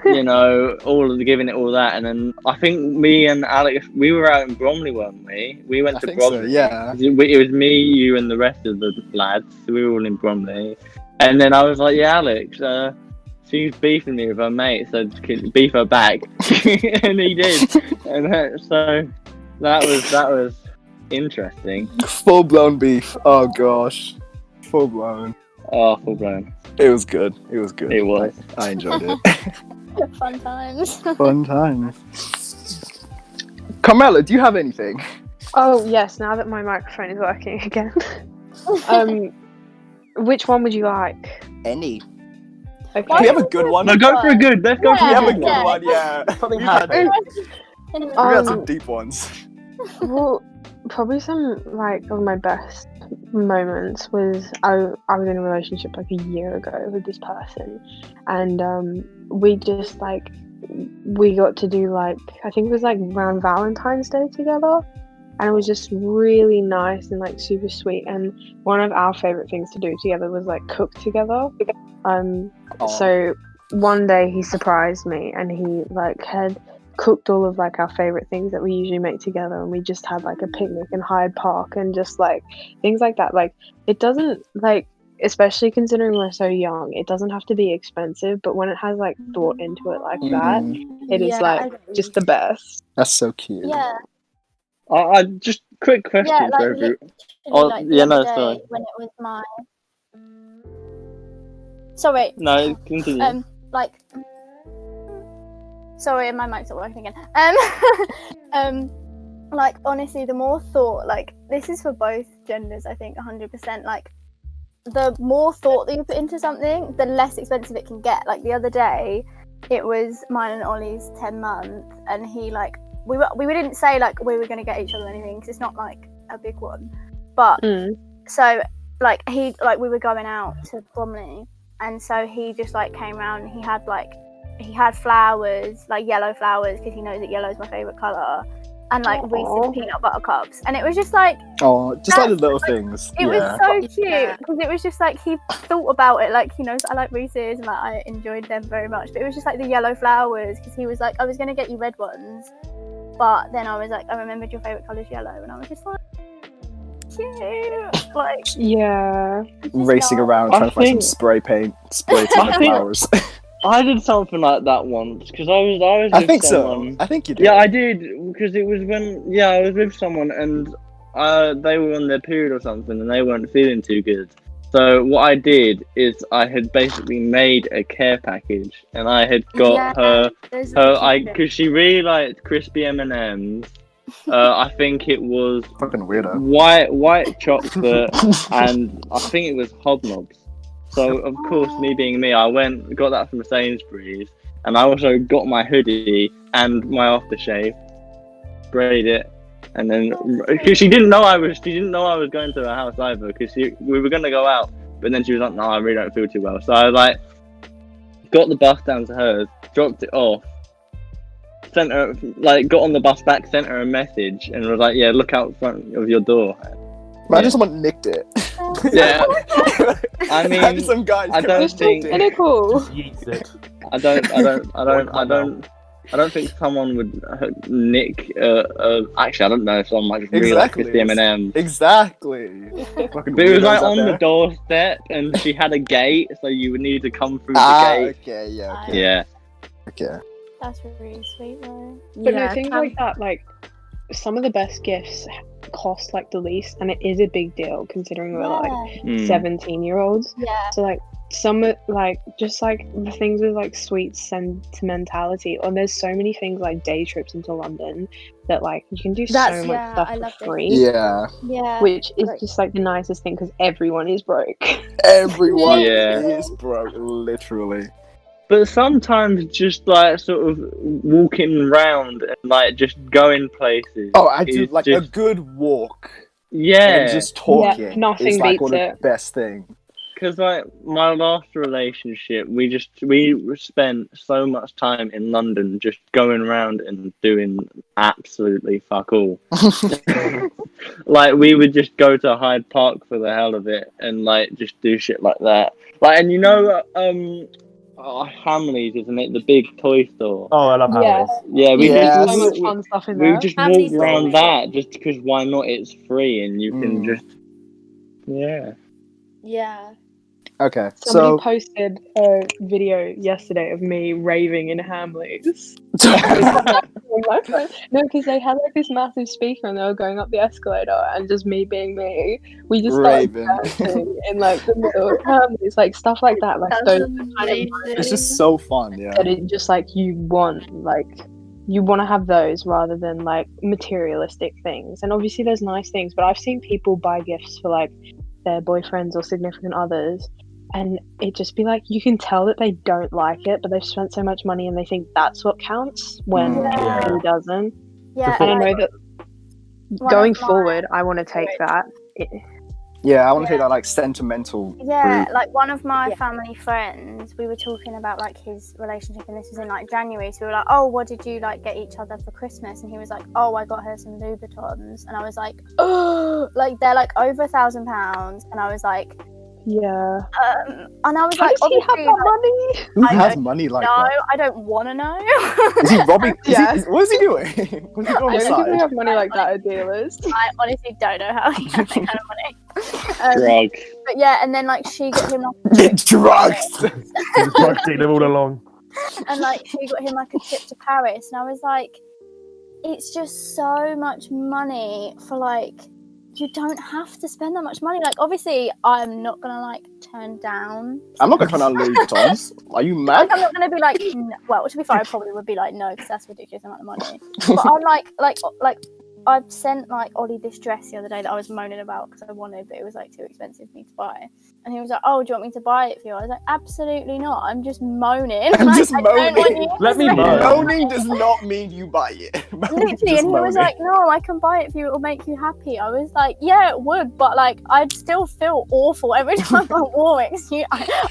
Giving it all that, and then I think me and Alex, we were out in Bromley, weren't we? We went to Bromley. So, yeah. It was me, you, and the rest of the lads. So we were all in Bromley, and then I was like, "Yeah, Alex, she's beefing me with her mate, so beef her back," and he did, and so that was interesting. Full blown beef. Oh gosh. Full blown. Oh, full blown. It was good. It was good. It was. I enjoyed it. Fun times. Fun times. Carmela, do you have anything? Oh yes, now that my microphone is working again. Which one would you like? Any. Okay. Do you have a good one? No, go for a good. Let's go for Do you have a a good good one. one? Yeah. Something You hard. got some deep ones. Well, probably some like of my best moments was I was in a relationship like a year ago with this person, and we just like we got to do like I think it was like around Valentine's Day together, and it was just really nice and like super sweet. And one of our favorite things to do together was like cook together. So one day he surprised me, and he like had cooked all of like our favorite things that we usually make together, and we just had like a picnic in Hyde Park and just like things like that. Like it doesn't like, especially considering we're so young, it doesn't have to be expensive, but when it has like thought into it like that, it is like just the best. That's so cute. Yeah. Just quick question Yeah, like for everyone. literally, like, the other day sorry. when it was my. Sorry. No, continue. Like. Sorry, my mic's not working again. Like honestly, the more thought, like this is for both genders, I think 100%. Like, the more thought that you put into something, the less expensive it can get. Like the other day, it was mine and Ollie's 10 month, and he like we didn't say like we were gonna get each other anything because it's not like a big one, but so like we were going out to Bromley, and so he just like came around and he had flowers, like yellow flowers, because he knows that yellow is my favourite colour, and like Reese's peanut butter cups, and it was just like just like the little things. It was so cute because it was just like he thought about it, like he knows I like Reese's and like I enjoyed them very much, but it was just like the yellow flowers because he was like, I was gonna get you red ones, but then I was like, I remembered your favourite colour's yellow, and I was just like, cute, like yeah, racing around trying to find some spray paint, spray to the flowers. I did something like that once because I was. I with think someone. so. I think you did. Yeah, I did because it was when I was with someone and they were on their period or something and they weren't feeling too good. So what I did is I had basically made a care package and I had got her because she really liked crispy M&Ms. I think it was fucking weirdo. White chocolate and I think it was hobnobs. So of course, me being me, I got that from Sainsbury's, and I also got my hoodie and my aftershave, sprayed it, and then because she didn't know I was going to her house either, because we were gonna go out, but then she was like, "No, I really don't feel too well." So I like got the bus down to hers, dropped it off, sent her got on the bus back, sent her a message, and was like, "Yeah, look out front of your door." Imagine someone nicked it. Yeah. I mean, some guys. I don't think. Cynical. I don't think someone would nick. Actually, I don't know if someone might just really like crispy M&Ms. Exactly. But it was like on the doorstep, and she had a gate, so you would need to come through the gate. Okay, yeah. Yeah. Okay. That's really sweet, though. But no, things like that, like some of the best gifts cost like the least, and it is a big deal considering we're like 17-year-olds. Yeah. So like some like just like the things with like sweet sentimentality, or there's so many things like day trips into London that like you can do so much stuff for free. Yeah. Which is just like the nicest thing because everyone is broke. Everyone is broke, literally. But sometimes just like sort of walking around and like just going places. Oh, I do like a good walk. Yeah. And just talking. Yeah, nothing is like beats one it. of the best things. Because like my last relationship, we spent so much time in London just going around and doing absolutely fuck all. Like we would just go to Hyde Park for the hell of it and like just do shit like that. Like, and you know, Hamleys, isn't it? The big toy store. Oh, I love Hamleys. Yeah, we There's so much fun stuff in there. We just walk around that just because why not? It's free and you can just Yeah. Okay, Somebody posted a video yesterday of me raving in Hamleys. No, because they had like this massive speaker and they were going up the escalator, and just me being me, we just started dancing in like the middle of Hamleys, like stuff like that. Like those kind of, it's just so fun, yeah. That it just like you want to have those rather than like materialistic things. And obviously there's nice things, but I've seen people buy gifts for like their boyfriends or significant others, and it just be like, you can tell that they don't like it, but they've spent so much money and they think that's what counts when it really doesn't. Yeah. And I know that going forward, I want to take that. Yeah, I want to take that like sentimental. Yeah, like one of my family friends, we were talking about like his relationship, and this was in like January. So we were like, "Oh, what did you like get each other for Christmas?" And he was like, "Oh, I got her some Louboutins," and I was like, "Oh, like they're like over £1,000," and I was like, yeah. And I was How like, does he have that money? Who has money like that? No, I don't want to know. Is he robbing? What is he doing? What's he doing on the I don't think we side? have money like that at dealers. I honestly don't know how he has that kind of money. Drugs. But yeah, and then like she got him like drugs. Drug dealer all along. And like she got him like a trip to Paris, and I was like, it's just so much money for like, you don't have to spend that much money. Like, obviously, I'm not gonna like turn down. I'm not gonna turn down Louis Vuittons. Are you mad? Like, I'm not gonna be like, no. Well, to be fair, I probably would be like, no, because that's a ridiculous amount of money. But I'm like, I've sent like Ollie this dress the other day that I was moaning about because I wanted, but it was like too expensive for me to buy. And he was like, "Oh, do you want me to buy it for you?" I was like, "Absolutely not. I'm just moaning. I'm like, just moaning. Let me moan. Moaning does not mean you buy it. Literally, and he was like, "No, I can buy it for you. It'll make you happy." I was like, "Yeah, it would," but like, I'd still feel awful every time I wore it.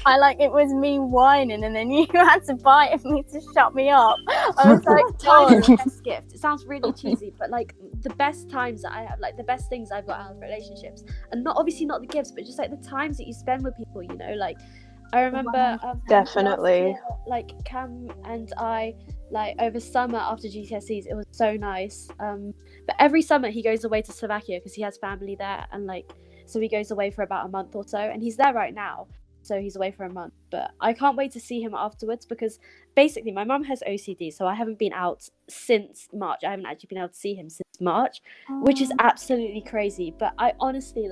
I like, it was me whining, and then you had to buy it for me to shut me up. I was like, Time is the best gift. It sounds really cheesy, but like the best times that I have, like the best things I've got out of relationships, and not obviously not the gifts, but just like the times that you spend with people, you know. Like I remember definitely year, like Cam and I, like over summer after GCSEs, it was so nice. But every summer he goes away to Slovakia because he has family there, and like so he goes away for about a month or so, and he's there right now. so he's away for a month. But I can't wait to see him afterwards, because basically my mum has OCD, so I haven't been out since March. I haven't actually been able to see him since March, which is absolutely crazy. But I honestly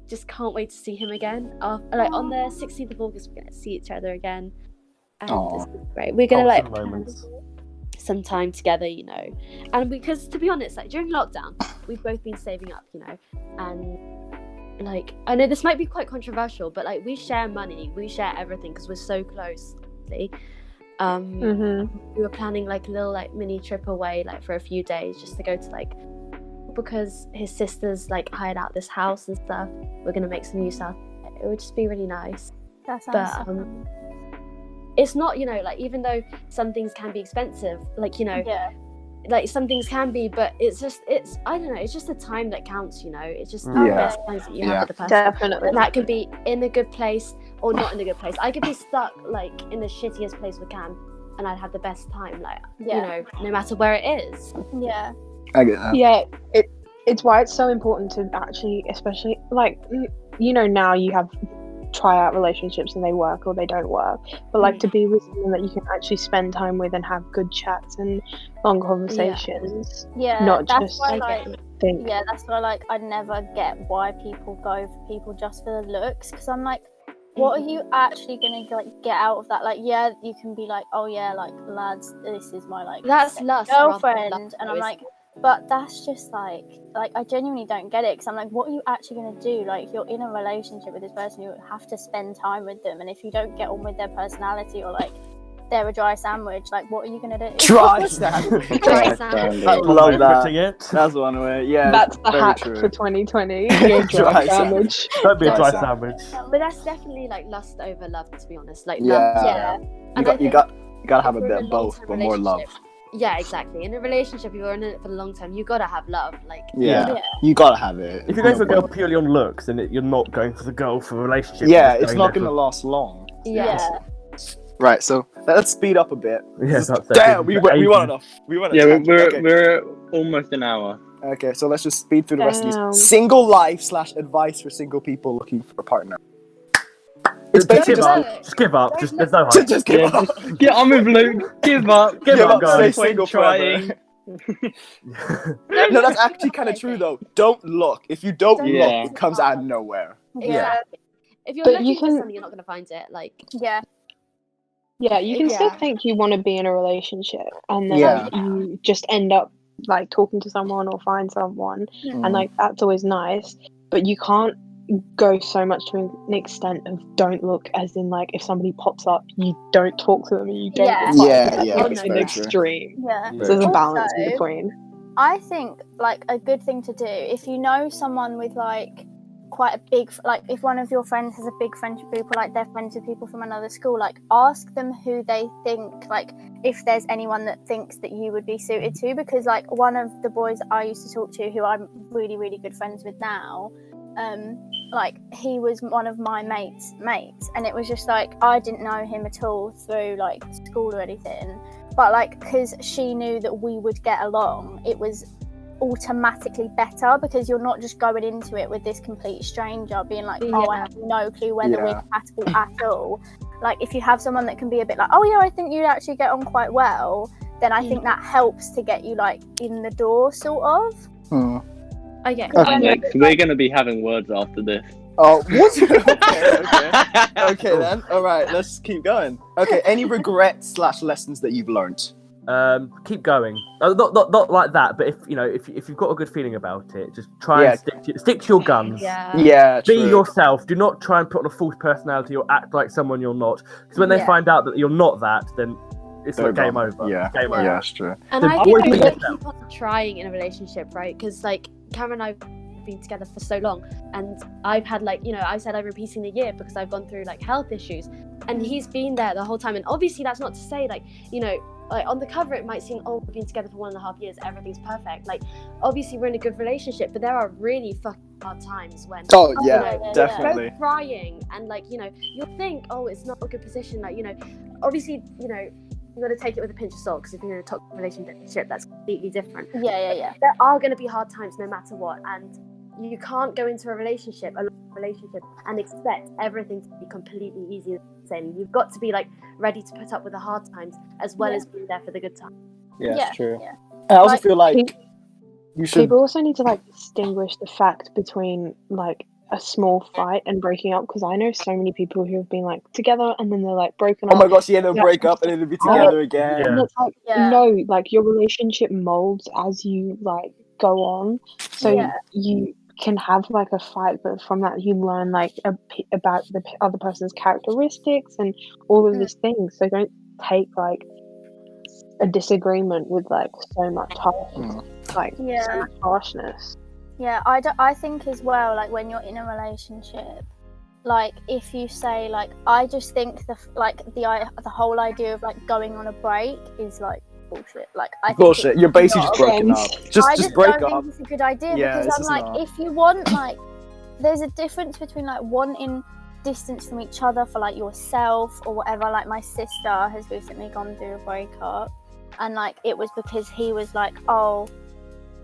just can't wait to see him again. Like on the 16th of August, we're gonna see each other again, and it's great. We're gonna some time together, and because, to be honest, like during lockdown, we've both been saving up, and like, I know this might be quite controversial, but like we share money, we share everything because we're so close. We were planning like a little like mini trip away, like for a few days, just to go to like, because his sister's like hired out this house and stuff. We're gonna make some use out of it. It would just be really nice. That sounds it's not, like, even though some things can be expensive, like, like some things can be, but it's I don't know, it's just the time that counts, it's just the best times that you have with the person. Definitely. And that could be in a good place or not in a good place. I could be stuck like in the shittiest place we can, and I'd have the best time, like, no matter where it is. Yeah. I get that. Yeah, it's why it's so important to actually, especially like, now you have try out relationships and they work or they don't work, but like to be with someone that you can actually spend time with and have good chats and long conversations. Not that's just why, think. Yeah, that's why like I never get why people go for people just for the looks, because I'm like, what are you actually gonna like get out of that? Like, yeah, you can be like, oh yeah, like lads, this is my like that's lust girlfriend, lust, and I'm like, but that's just like I genuinely don't get it, because I'm like, what are you actually going to do? Like, you're in a relationship with this person, you have to spend time with them, and if you don't get on with their personality, or like they're a dry sandwich, like what are you going to do? Dry sandwich. Dry sandwich. I love that. It. That's one way. Yeah, that's the hack true. for 2020. Dry sandwich. Don't be a dry sandwich. But that's definitely like lust over love, to be honest. Like, yeah. love, You gotta have a bit of both, but more love. Yeah, exactly. In a relationship, if you're in it for the long term, you gotta have love. Like, you gotta have it. If you go for a girl purely on looks, then you're not going for the girl for a relationship. Yeah, it's not gonna last long. Yeah. Right. So let's speed up a bit. Yeah, damn, we went enough. We're almost an hour. Okay, so let's just speed through the rest of these. Single life / advice for single people looking for a partner. It's basically just give up. There's no hope. Just give up. Yeah, I'm with Luke. Give up. Give up, guys. stay single trying. No, that's actually kind of true though. Don't look. If you don't look, it comes out of nowhere. Exactly. If you're But looking for something, you're not gonna find it. Like, yeah, you can still think you want to be in a relationship, and then you just end up like talking to someone or find someone, and like that's always nice. But you can't go so much to an extent of don't look, as in like if somebody pops up, you don't talk to them and you don't. It's an extreme. Yeah. So there's a balance in between. I think like a good thing to do, if you know someone with like quite a big, like if one of your friends has a big friendship group, or like they're friends with people from another school, like ask them who they think, like if there's anyone that thinks that you would be suited to, because like one of the boys I used to talk to, who I'm really, really good friends with now, like he was one of my mates, and it was just like I didn't know him at all through like school or anything, but like because she knew that we would get along, it was automatically better, because you're not just going into it with this complete stranger being like, I have no clue whether we're compatible at all. Like if you have someone that can be a bit like, oh yeah, I think you'd actually get on quite well, then I think that helps to get you like in the door, sort of. Okay. Alex, we're going to be having words after this. Oh, what? Okay then. All right, let's keep going. Okay, any regrets / lessons that you've learned? Keep going. Not like that, but if you've got a good feeling about it, just try and stick to your guns. Yeah. Be true. yourself. Do not try and put on a false personality or act like someone you're not. Because when they find out that you're not that, then it's like game over. Yeah. Game over. Yeah, that's true. And I think we should keep on trying in a relationship, right? Because like Cameron and I have been together for so long, and I've had like, I said I'm repeating the year because I've gone through like health issues, and he's been there the whole time. And obviously that's not to say like, like on the cover it might seem, we've been together for 1.5 years, everything's perfect. Like obviously we're in a good relationship, but there are really fucking hard times when definitely both crying, and like you'll think, it's not a good position, like obviously you got to take it with a pinch of salt, because if you're in a toxic relationship, that's completely different. Yeah. There are going to be hard times no matter what, and you can't go into a relationship and expect everything to be completely easy and same. You've got to be like ready to put up with the hard times as well as being there for the good times. Yeah, that's true. Yeah. And I also feel like you should. People also need to like distinguish the fact between like a small fight and breaking up, because I know so many people who have been like together and then they're like broken up. Oh my gosh, yeah, they'll break up and then they'll be together again. And it's like, no, like your relationship molds as you like go on. So you can have like a fight, but from that you learn like about the other person's characteristics and all of these things. So don't take like a disagreement with like so much harshness, so much harshness. Yeah, I think as well, like when you're in a relationship, like if you say like, I just think the whole idea of like going on a break is like bullshit. Like I think bullshit. You're basically just breaking up. Just break don't up. think it's a good idea Yeah, because I'm like, if you want like, there's a difference between like wanting distance from each other for like yourself or whatever. Like my sister has recently gone through a breakup, and like it was because he was like, oh,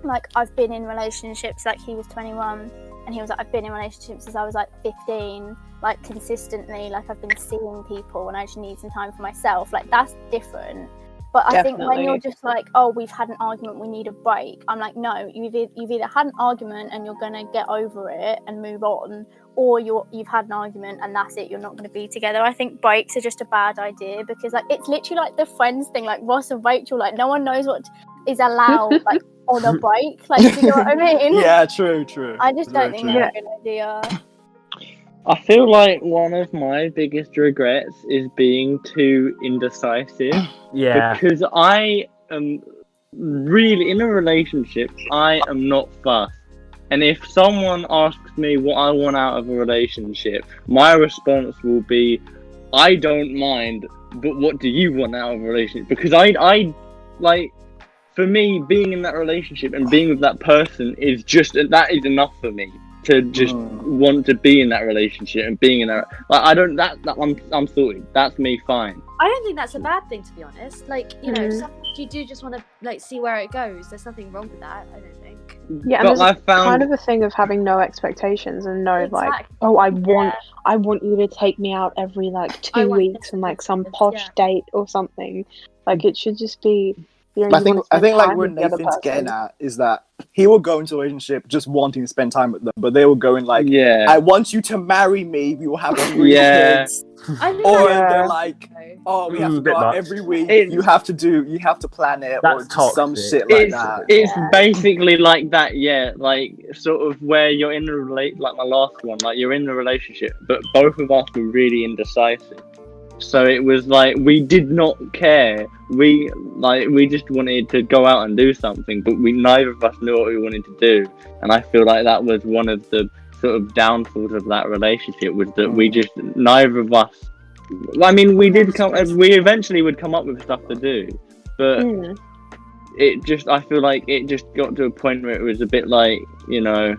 like I've been in relationships, like he was 21 and he was like, I've been in relationships since I was like 15, like consistently, like I've been seeing people and I just need some time for myself. Like that's different. But I think when you're just like, oh, we've had an argument, we need a break, I'm like, no, you've either had an argument and you're gonna get over it and move on, or you've had an argument and that's it, you're not going to be together. I think breaks are just a bad idea because like it's literally like the Friends thing, like Ross and Rachel, like no one knows what is allowed like on a break, like, do you know what I mean? Yeah, true. I just don't think that's a good idea. I feel like one of my biggest regrets is being too indecisive. Yeah. Because I am really, in a relationship, I am not fussed. And if someone asks me what I want out of a relationship, my response will be, I don't mind, but what do you want out of a relationship? Because I like, for me, being in that relationship and being with that person is that is enough for me to just want to be in that relationship and being in that. Like, I don't, I'm sorted. That's me fine. I don't think that's a bad thing, to be honest. Like, you know, sometimes you do just want to like see where it goes. There's nothing wrong with that, I don't think. Yeah, and there's kind of a thing of having no expectations and like, oh, I want you to take me out every like 2 weeks and like some posh date or something. Like it should just be. I think like where Nathan's getting at is that he will go into a relationship just wanting to spend time with them, but they will go in like, I want you to marry me. We will have 3 kids. Or they're like, oh, we have to go out every week. You have to plan it, or just some shit like that. It's basically like that, like sort of where you're in a like my last one, like you're in a relationship, but both of us were really indecisive. So it was like we did not care. We just wanted to go out and do something, but neither of us knew what we wanted to do. And I feel like that was one of the sort of downfalls of that relationship, was that we just, neither of us. I mean, we eventually would come up with stuff to do, but I feel like it just got to a point where it was a bit like, you know,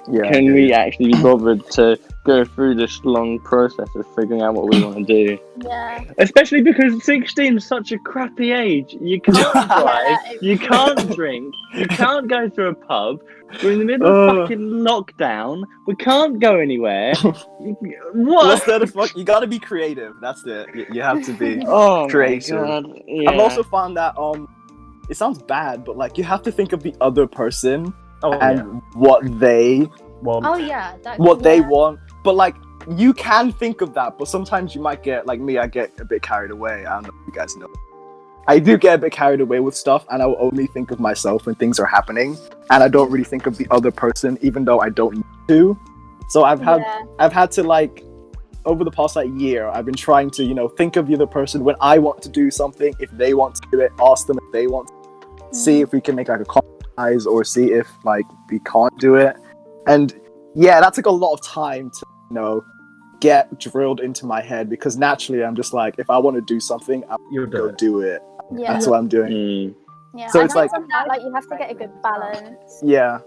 can we actually be bothered to go through this long process of figuring out what we want to do? Yeah. Especially because 16 is such a crappy age. You can't drive, you can't drink, you can't go to a pub. We're in the middle of fucking lockdown. We can't go anywhere. What? You gotta be creative. That's it. You have to be creative. My God. Yeah. I've also found that it sounds bad, but like you have to think of the other person and what they want. Oh yeah, they want. But like you can think of that, but sometimes you might get, like me, I get a bit carried away. I don't know if you guys know. I do get a bit carried away with stuff, and I will only think of myself when things are happening, and I don't really think of the other person, even though I don't need to. So I've had to, like, over the past like year, I've been trying to, you know, think of the other person when I want to do something. If they want to do it, ask them if they want to. See if we can make like a compromise, or see if like we can't do it. And yeah, that took a lot of time to, you know, get drilled into my head, because naturally I'm just like, if I want to do something, I'm gonna go do it. Yeah. That's what I'm doing. Yeah. So it's like you have to get a good balance. Yeah,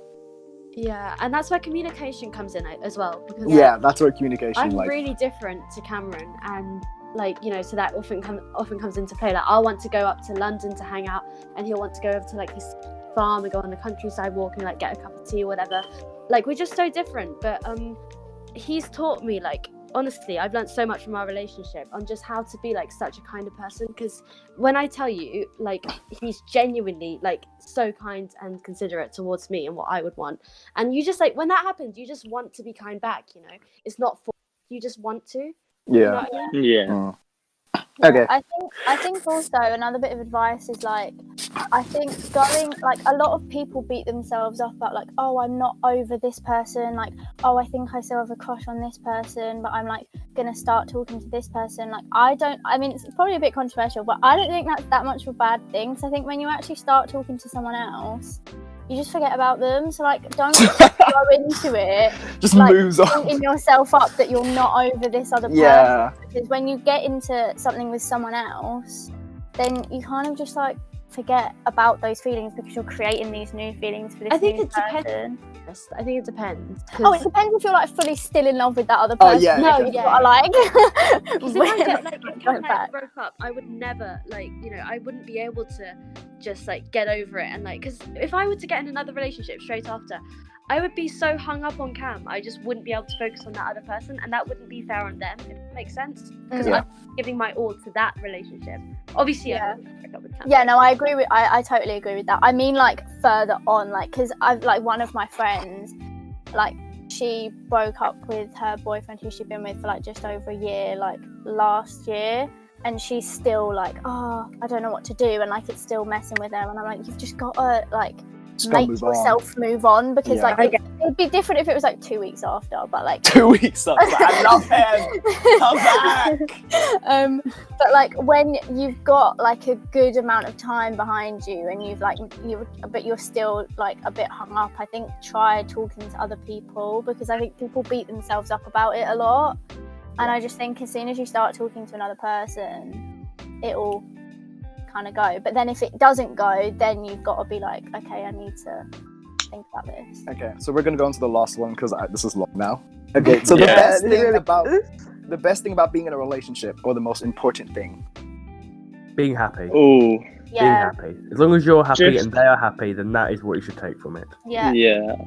and that's where communication comes in as well. Because, that's where communication. I'm really different to Cameron, and like, you know, so that often comes into play. Like, I'll want to go up to London to hang out, and he'll want to go over to like his farm and go on the countryside walk and like get a cup of tea or whatever. Like, we're just so different. But he's taught me, like, honestly, I've learned so much from our relationship on just how to be like such a kind of person. Because when I tell you, like, he's genuinely like so kind and considerate towards me and what I would want. And you just like, when that happens, you just want to be kind back, you know? It's not for you, just want to. Yeah. You know what I mean? Yeah. Okay. I think also another bit of advice is like, I think going, like, a lot of people beat themselves up about like, oh, I'm not over this person, like, oh, I think I still have a crush on this person, but I'm like gonna start talking to this person. Like, I mean, it's probably a bit controversial, but I don't think that's that much of a bad thing. Because I think when you actually start talking to someone else, you just forget about them. So like, don't go into it Just like, moves on. beating yourself up that you're not over this other person. Yeah. Because when you get into something with someone else, then you kind of just like forget about those feelings because you're creating these new feelings for this I think new it person. depends. I think it depends. Oh, it depends if you're like fully still in love with that other person. yeah, No, yeah, you've yeah. got to like. Because if I get like, Go if Cam and I back. broke up, I would never like, you know, I wouldn't be able to just like get over it and like, because if I were to get in another relationship straight after, I would be so hung up on Cam, I just wouldn't be able to focus on that other person, and that wouldn't be fair on them, if that makes sense. Because Yeah. I'm giving my all to that relationship. Obviously, Yeah. I wouldn't break up with Cam. Yeah, no, I agree with. I totally agree with that. I mean, like further on, like, because I've like one of my friends, like she broke up with her boyfriend who she'd been with for like just over a year, like last year, and she's still like, oh, I don't know what to do, and like it's still messing with her, and I'm like, you've just got to like Just gotta make move on. yourself move on, because Yeah. like it'd be different if it was like 2 weeks after, but like 2 weeks up. I love him. Come back. But like when you've got like a good amount of time behind you and you've like but you're still like a bit hung up, I think try talking to other people, because I think people beat themselves up about it a lot, and I just think as soon as you start talking to another person, it'll kind of go. But then if it doesn't go, then you've got to be like, okay, I need to think about this. Okay, so we're gonna go into the last one because this is long now. Okay, so the best thing about being in a relationship, or the most important thing. Being happy. Oh, Being Yeah, happy. As long as you're happy Just- and they are happy, then that is what you should take from it. yeah,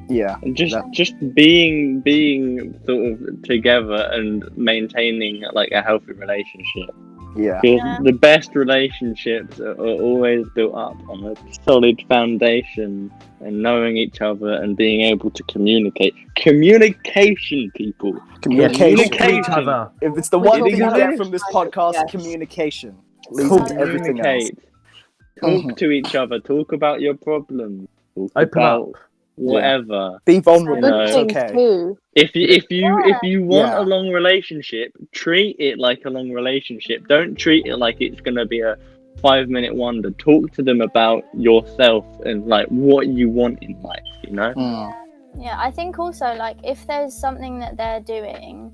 Yeah. And just That- just being sort of together and maintaining like a healthy relationship. Yeah. Because Yeah. the best relationships are always built up on a solid foundation and knowing each other and being able to communicate. Communication, people. Communication. Talk to Communication. each other. If it's the one thing you Exactly. get from this podcast, Yes. communication leads into everything else. Communicate. Talk Mhm. to each other. Talk about your problems. Talk Open about up. whatever. Be vulnerable. No. It's Things okay. too. If you want Yeah. a long relationship, treat it like a long relationship. Don't treat it like it's gonna be a 5-minute wonder. Talk to them about yourself and like what you want in life. You know. Mm. yeah. I think also like if there's something that they're doing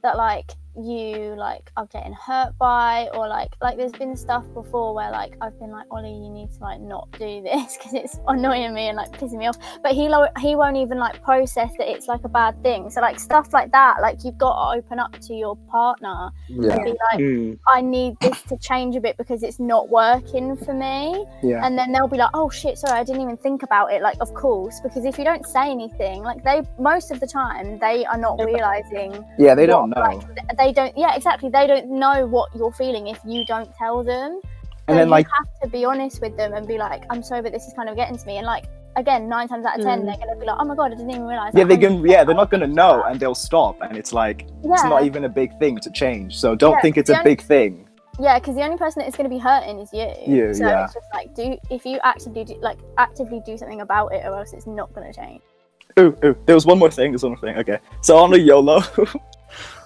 that like you like are getting hurt by, or like there's been stuff before where like I've been like, Ollie, you need to like not do this because it's annoying me and like pissing me off, but he won't even like process that it's like a bad thing. So like stuff like that, like you've got to open up to your partner Yeah. and be like, Mm. I need this to change a bit because it's not working for me. Yeah. And then they'll be like, oh shit, sorry, I didn't even think about it. Like, of course, because if you don't say anything, like most of the time they are not realizing. Yeah, they don't know. Like, they don't. Yeah, exactly. They don't know what you're feeling if you don't tell them. And So then you like, have to be honest with them and be like, I'm sorry, but this is kind of getting to me. And like, again, 9 times out of 10, they're gonna be like, oh my god, I didn't even realize. yeah, that. they're not gonna know, and they'll stop, and it's like it's Yeah. not even a big thing to change. So don't Yeah, think it's the a big thing. Yeah, because the only person that is going to be hurting is you. You, so yeah. it's just like, if you actively do something about it, or else it's not going to change. Ooh, there was one more thing. Okay, so on the YOLO,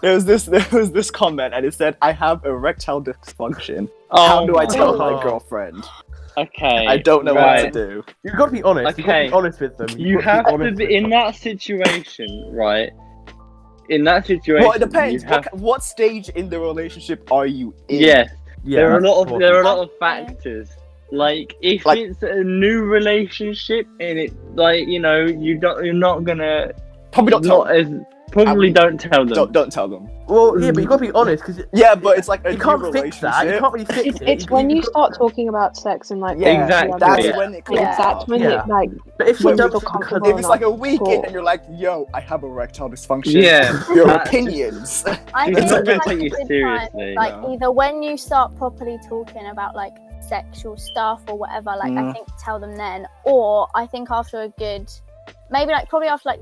there was this comment, and it said, "I have erectile dysfunction. How do I tell my girlfriend? Okay. I don't know right. what to do." You've got to be honest. You've got to Okay. be honest with them. You You've got have be to honest be with in them. that situation, right? In that situation, Well, it depends. you have- What stage in the relationship are you in? Yes, Yeah, there are a that's lot of important. factors. Like if Like- it's a new relationship and it like you're not gonna Probably not tell. not as Probably don't tell them. Don't tell them. Well, yeah, but you gotta be honest, because but it's like you can't fix that. You can't really fix it. It's when you start talking about sex and like Exactly. That's when it comes that's when it like. But if when she you dumps feel you because comfortable if it's like a enough week to in talk. and you're like, yo, I have erectile dysfunction. Yeah. Your That's- opinions. I It's think not gonna it's take like you a good time, seriously. like No. either when you start properly talking about like sexual stuff or whatever, like I think tell them then, or I think after a good, maybe like probably after like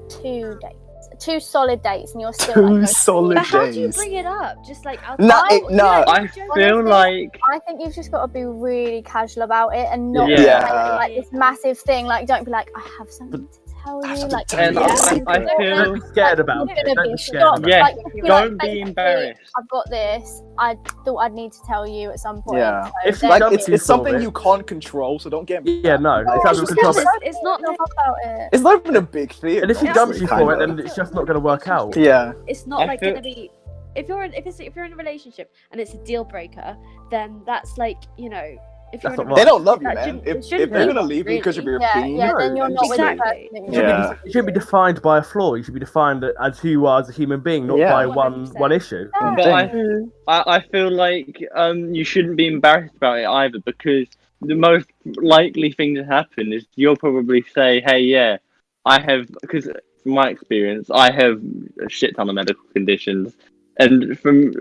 2 solid dates, and you're still Two like, solid But how do you days. bring it up? Just like out No, I feel like I think you've just got to be really casual about it and not Yeah. make it like this massive thing. Like, don't be like, I have something to tell you. Like, and Yeah. I feel don't be scared about you're it. gonna Don't be be scared shocked. about Yeah. Like, if you, Don't like, be basically, embarrassed. I've got this. I thought I'd need to tell you at some point. Yeah. So If you then- Like don't it's do something it. you can't control, so don't get. Yeah, no. It's out of just control. because It's not talk about it. It's not even a big thing. And if she Yeah. dumps you for it, Kinda. then it's just not going to work out. Yeah. It's not I like feel- gonna be. If you're in a relationship and it's a deal breaker, then that's like, you know, if you're That's in a not They don't love you, that man. shouldn't- If it shouldn't they're be, gonna leave you because of your Yeah, opinion, yeah, then you're not with the Exactly. person. You shouldn't Yeah. be- you shouldn't be defined by a flaw. You should be defined as who you are as a human being, not Yeah. by 100%. one issue. But I feel like you shouldn't be embarrassed about it either, because the most likely thing to happen is you'll probably say, hey, yeah, I have, because from my experience, I have a shit ton of medical conditions, and from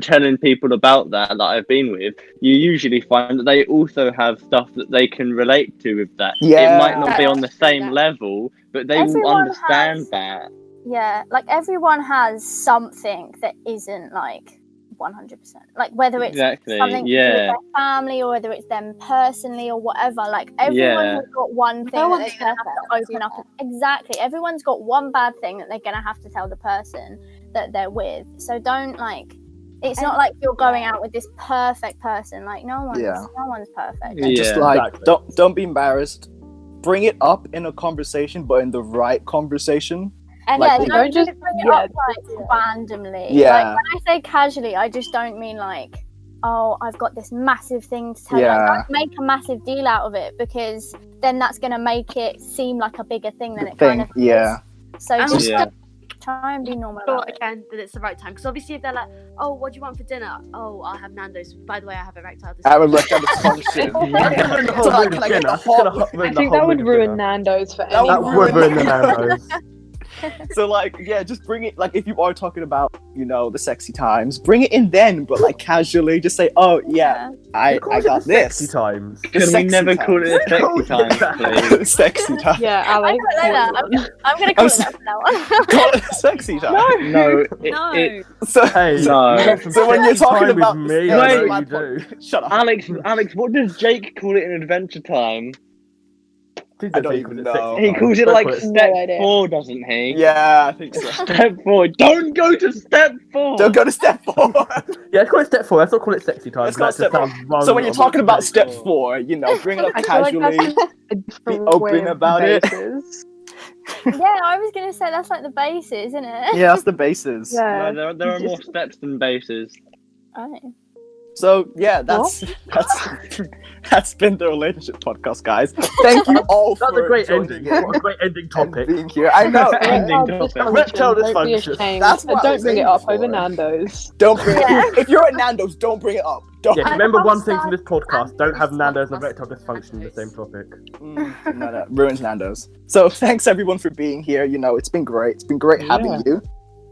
telling people about that I've been with, you usually find that they also have stuff that they can relate to with that. Yeah. It might not be on the That's- same that- level, but they will Everyone understand has- that. Yeah, like everyone has something that isn't like 100%. Like whether it's Exactly. something to do with Yeah. their family or whether it's them personally or whatever. Like everyone Yeah. has got one thing No that one's they're gonna have to perfect, open up. yeah. Exactly, everyone's got one bad thing that they're gonna have to tell the person that they're with. So don't like. It's not like you're going out with this perfect person. Like no one's perfect. Yeah. And just like exactly. don't be embarrassed. Bring it up in a conversation, but in the right conversation. And Like, yeah, you don't just don't bring it yeah, up like randomly. Yeah. Like when I say casually, I just don't mean like, oh, I've got this massive thing to tell you. Yeah. Like, don't make a massive deal out of it, because then that's going to make it seem like a bigger thing than it kind of Yeah. is. So And just Yeah. try and be normal Sure, about it. again, that it's the right time. Because obviously, if they're like, "Oh, what do you want for dinner?" "Oh, I'll have Nando's." By the way, I have erectile I would dysfunction. look at dysfunction. That's gonna ruin the whole So, like, mood can of I get dinner. the It's gonna hot- ruin I the think whole that would mood of ruin dinner. Nando's for That That anyone. would ruin the Nando's. So like, yeah, just bring it. Like, if you are talking about, the sexy times, bring it in then, but like casually, just say, "Oh yeah, I Call it got the sexy this." times. The Can we sexy never time. call it a sexy time, please? Sexy time. Yeah, I Alex. don't know that. I'm going to call it that from now on. Call it a sexy time. No, No. So, Hey, No. you got some So when you're sexy talking time about with me, this- I know Wait. you do. Shut up. Alex, what does Jake call it in Adventure Time? I don't even know. He calls it Don't like call it- step No idea. 4, doesn't he? Yeah, I think so. Step 4. Don't go to step 4. Don't go to step 4. Yeah, let's call it step 4. Let's not call it sexy time. Let's call it That just step 4. sounds wrong. So when you're on talking about step step 4, bring it up I feel like casually. that's a different open way of about it. basis. Yeah, I was going to say that's like the basis, isn't it? Yeah, that's the basis. Yeah. No, there are more steps than bases. Oh. So yeah, that's been the relationship podcast, guys. Thank you all That's for a great joining ending. in What a great ending and topic. being here. I know. Ending Erectile topic. Erectile Don't be dysfunction. ashamed. That's what I Don't was bring it aiming up for. over Nando's. Don't bring it. If you're at Nando's, don't bring it up. Don't. Yeah, And remember one also- thing from this podcast: don't have and Nando's and also- erectile dysfunction in the same topic. No, that ruins Nando's. So thanks everyone for being here. It's been great. It's been great having Yeah. you.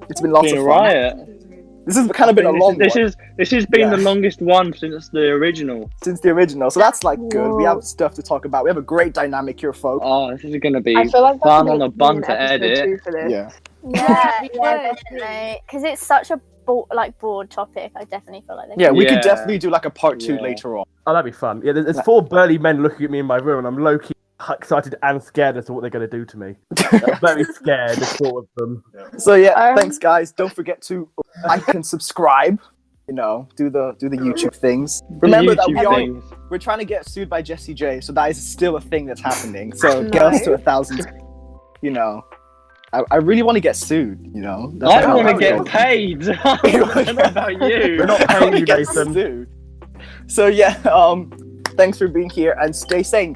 It's been lots Been of a fun. riot. This has kind of been a long This one has been Yeah. the longest one since the original. since the original, so that's like good. We Whoa. have stuff to talk about. We have a great dynamic here, folks. Oh, this is gonna be I feel like fun that's on a gonna bun be to an episode edit. 2 for this. Yeah. Yeah, We yeah, could. definitely. Because it's such a broad topic. I definitely feel like they Yeah, we could Yeah. definitely do like a part 2 Yeah. later on. Oh, that'd be fun. Yeah, there's 4 burly men looking at me in my room, and I'm low-key excited and scared as to what they're going to do to me. I'm very scared, the thought of them. So yeah, Um, thanks guys. Don't forget to like and subscribe. Do the YouTube things. Remember that YouTube things. we're trying to get sued by Jessie J, so that is still a thing that's happening. So No. get us to 1,000. I really want to get sued. That's I how want to I get feel. paid. I don't know about you. We're not I paying wanna you, get Nathan. sued. So yeah, thanks for being here and stay sane.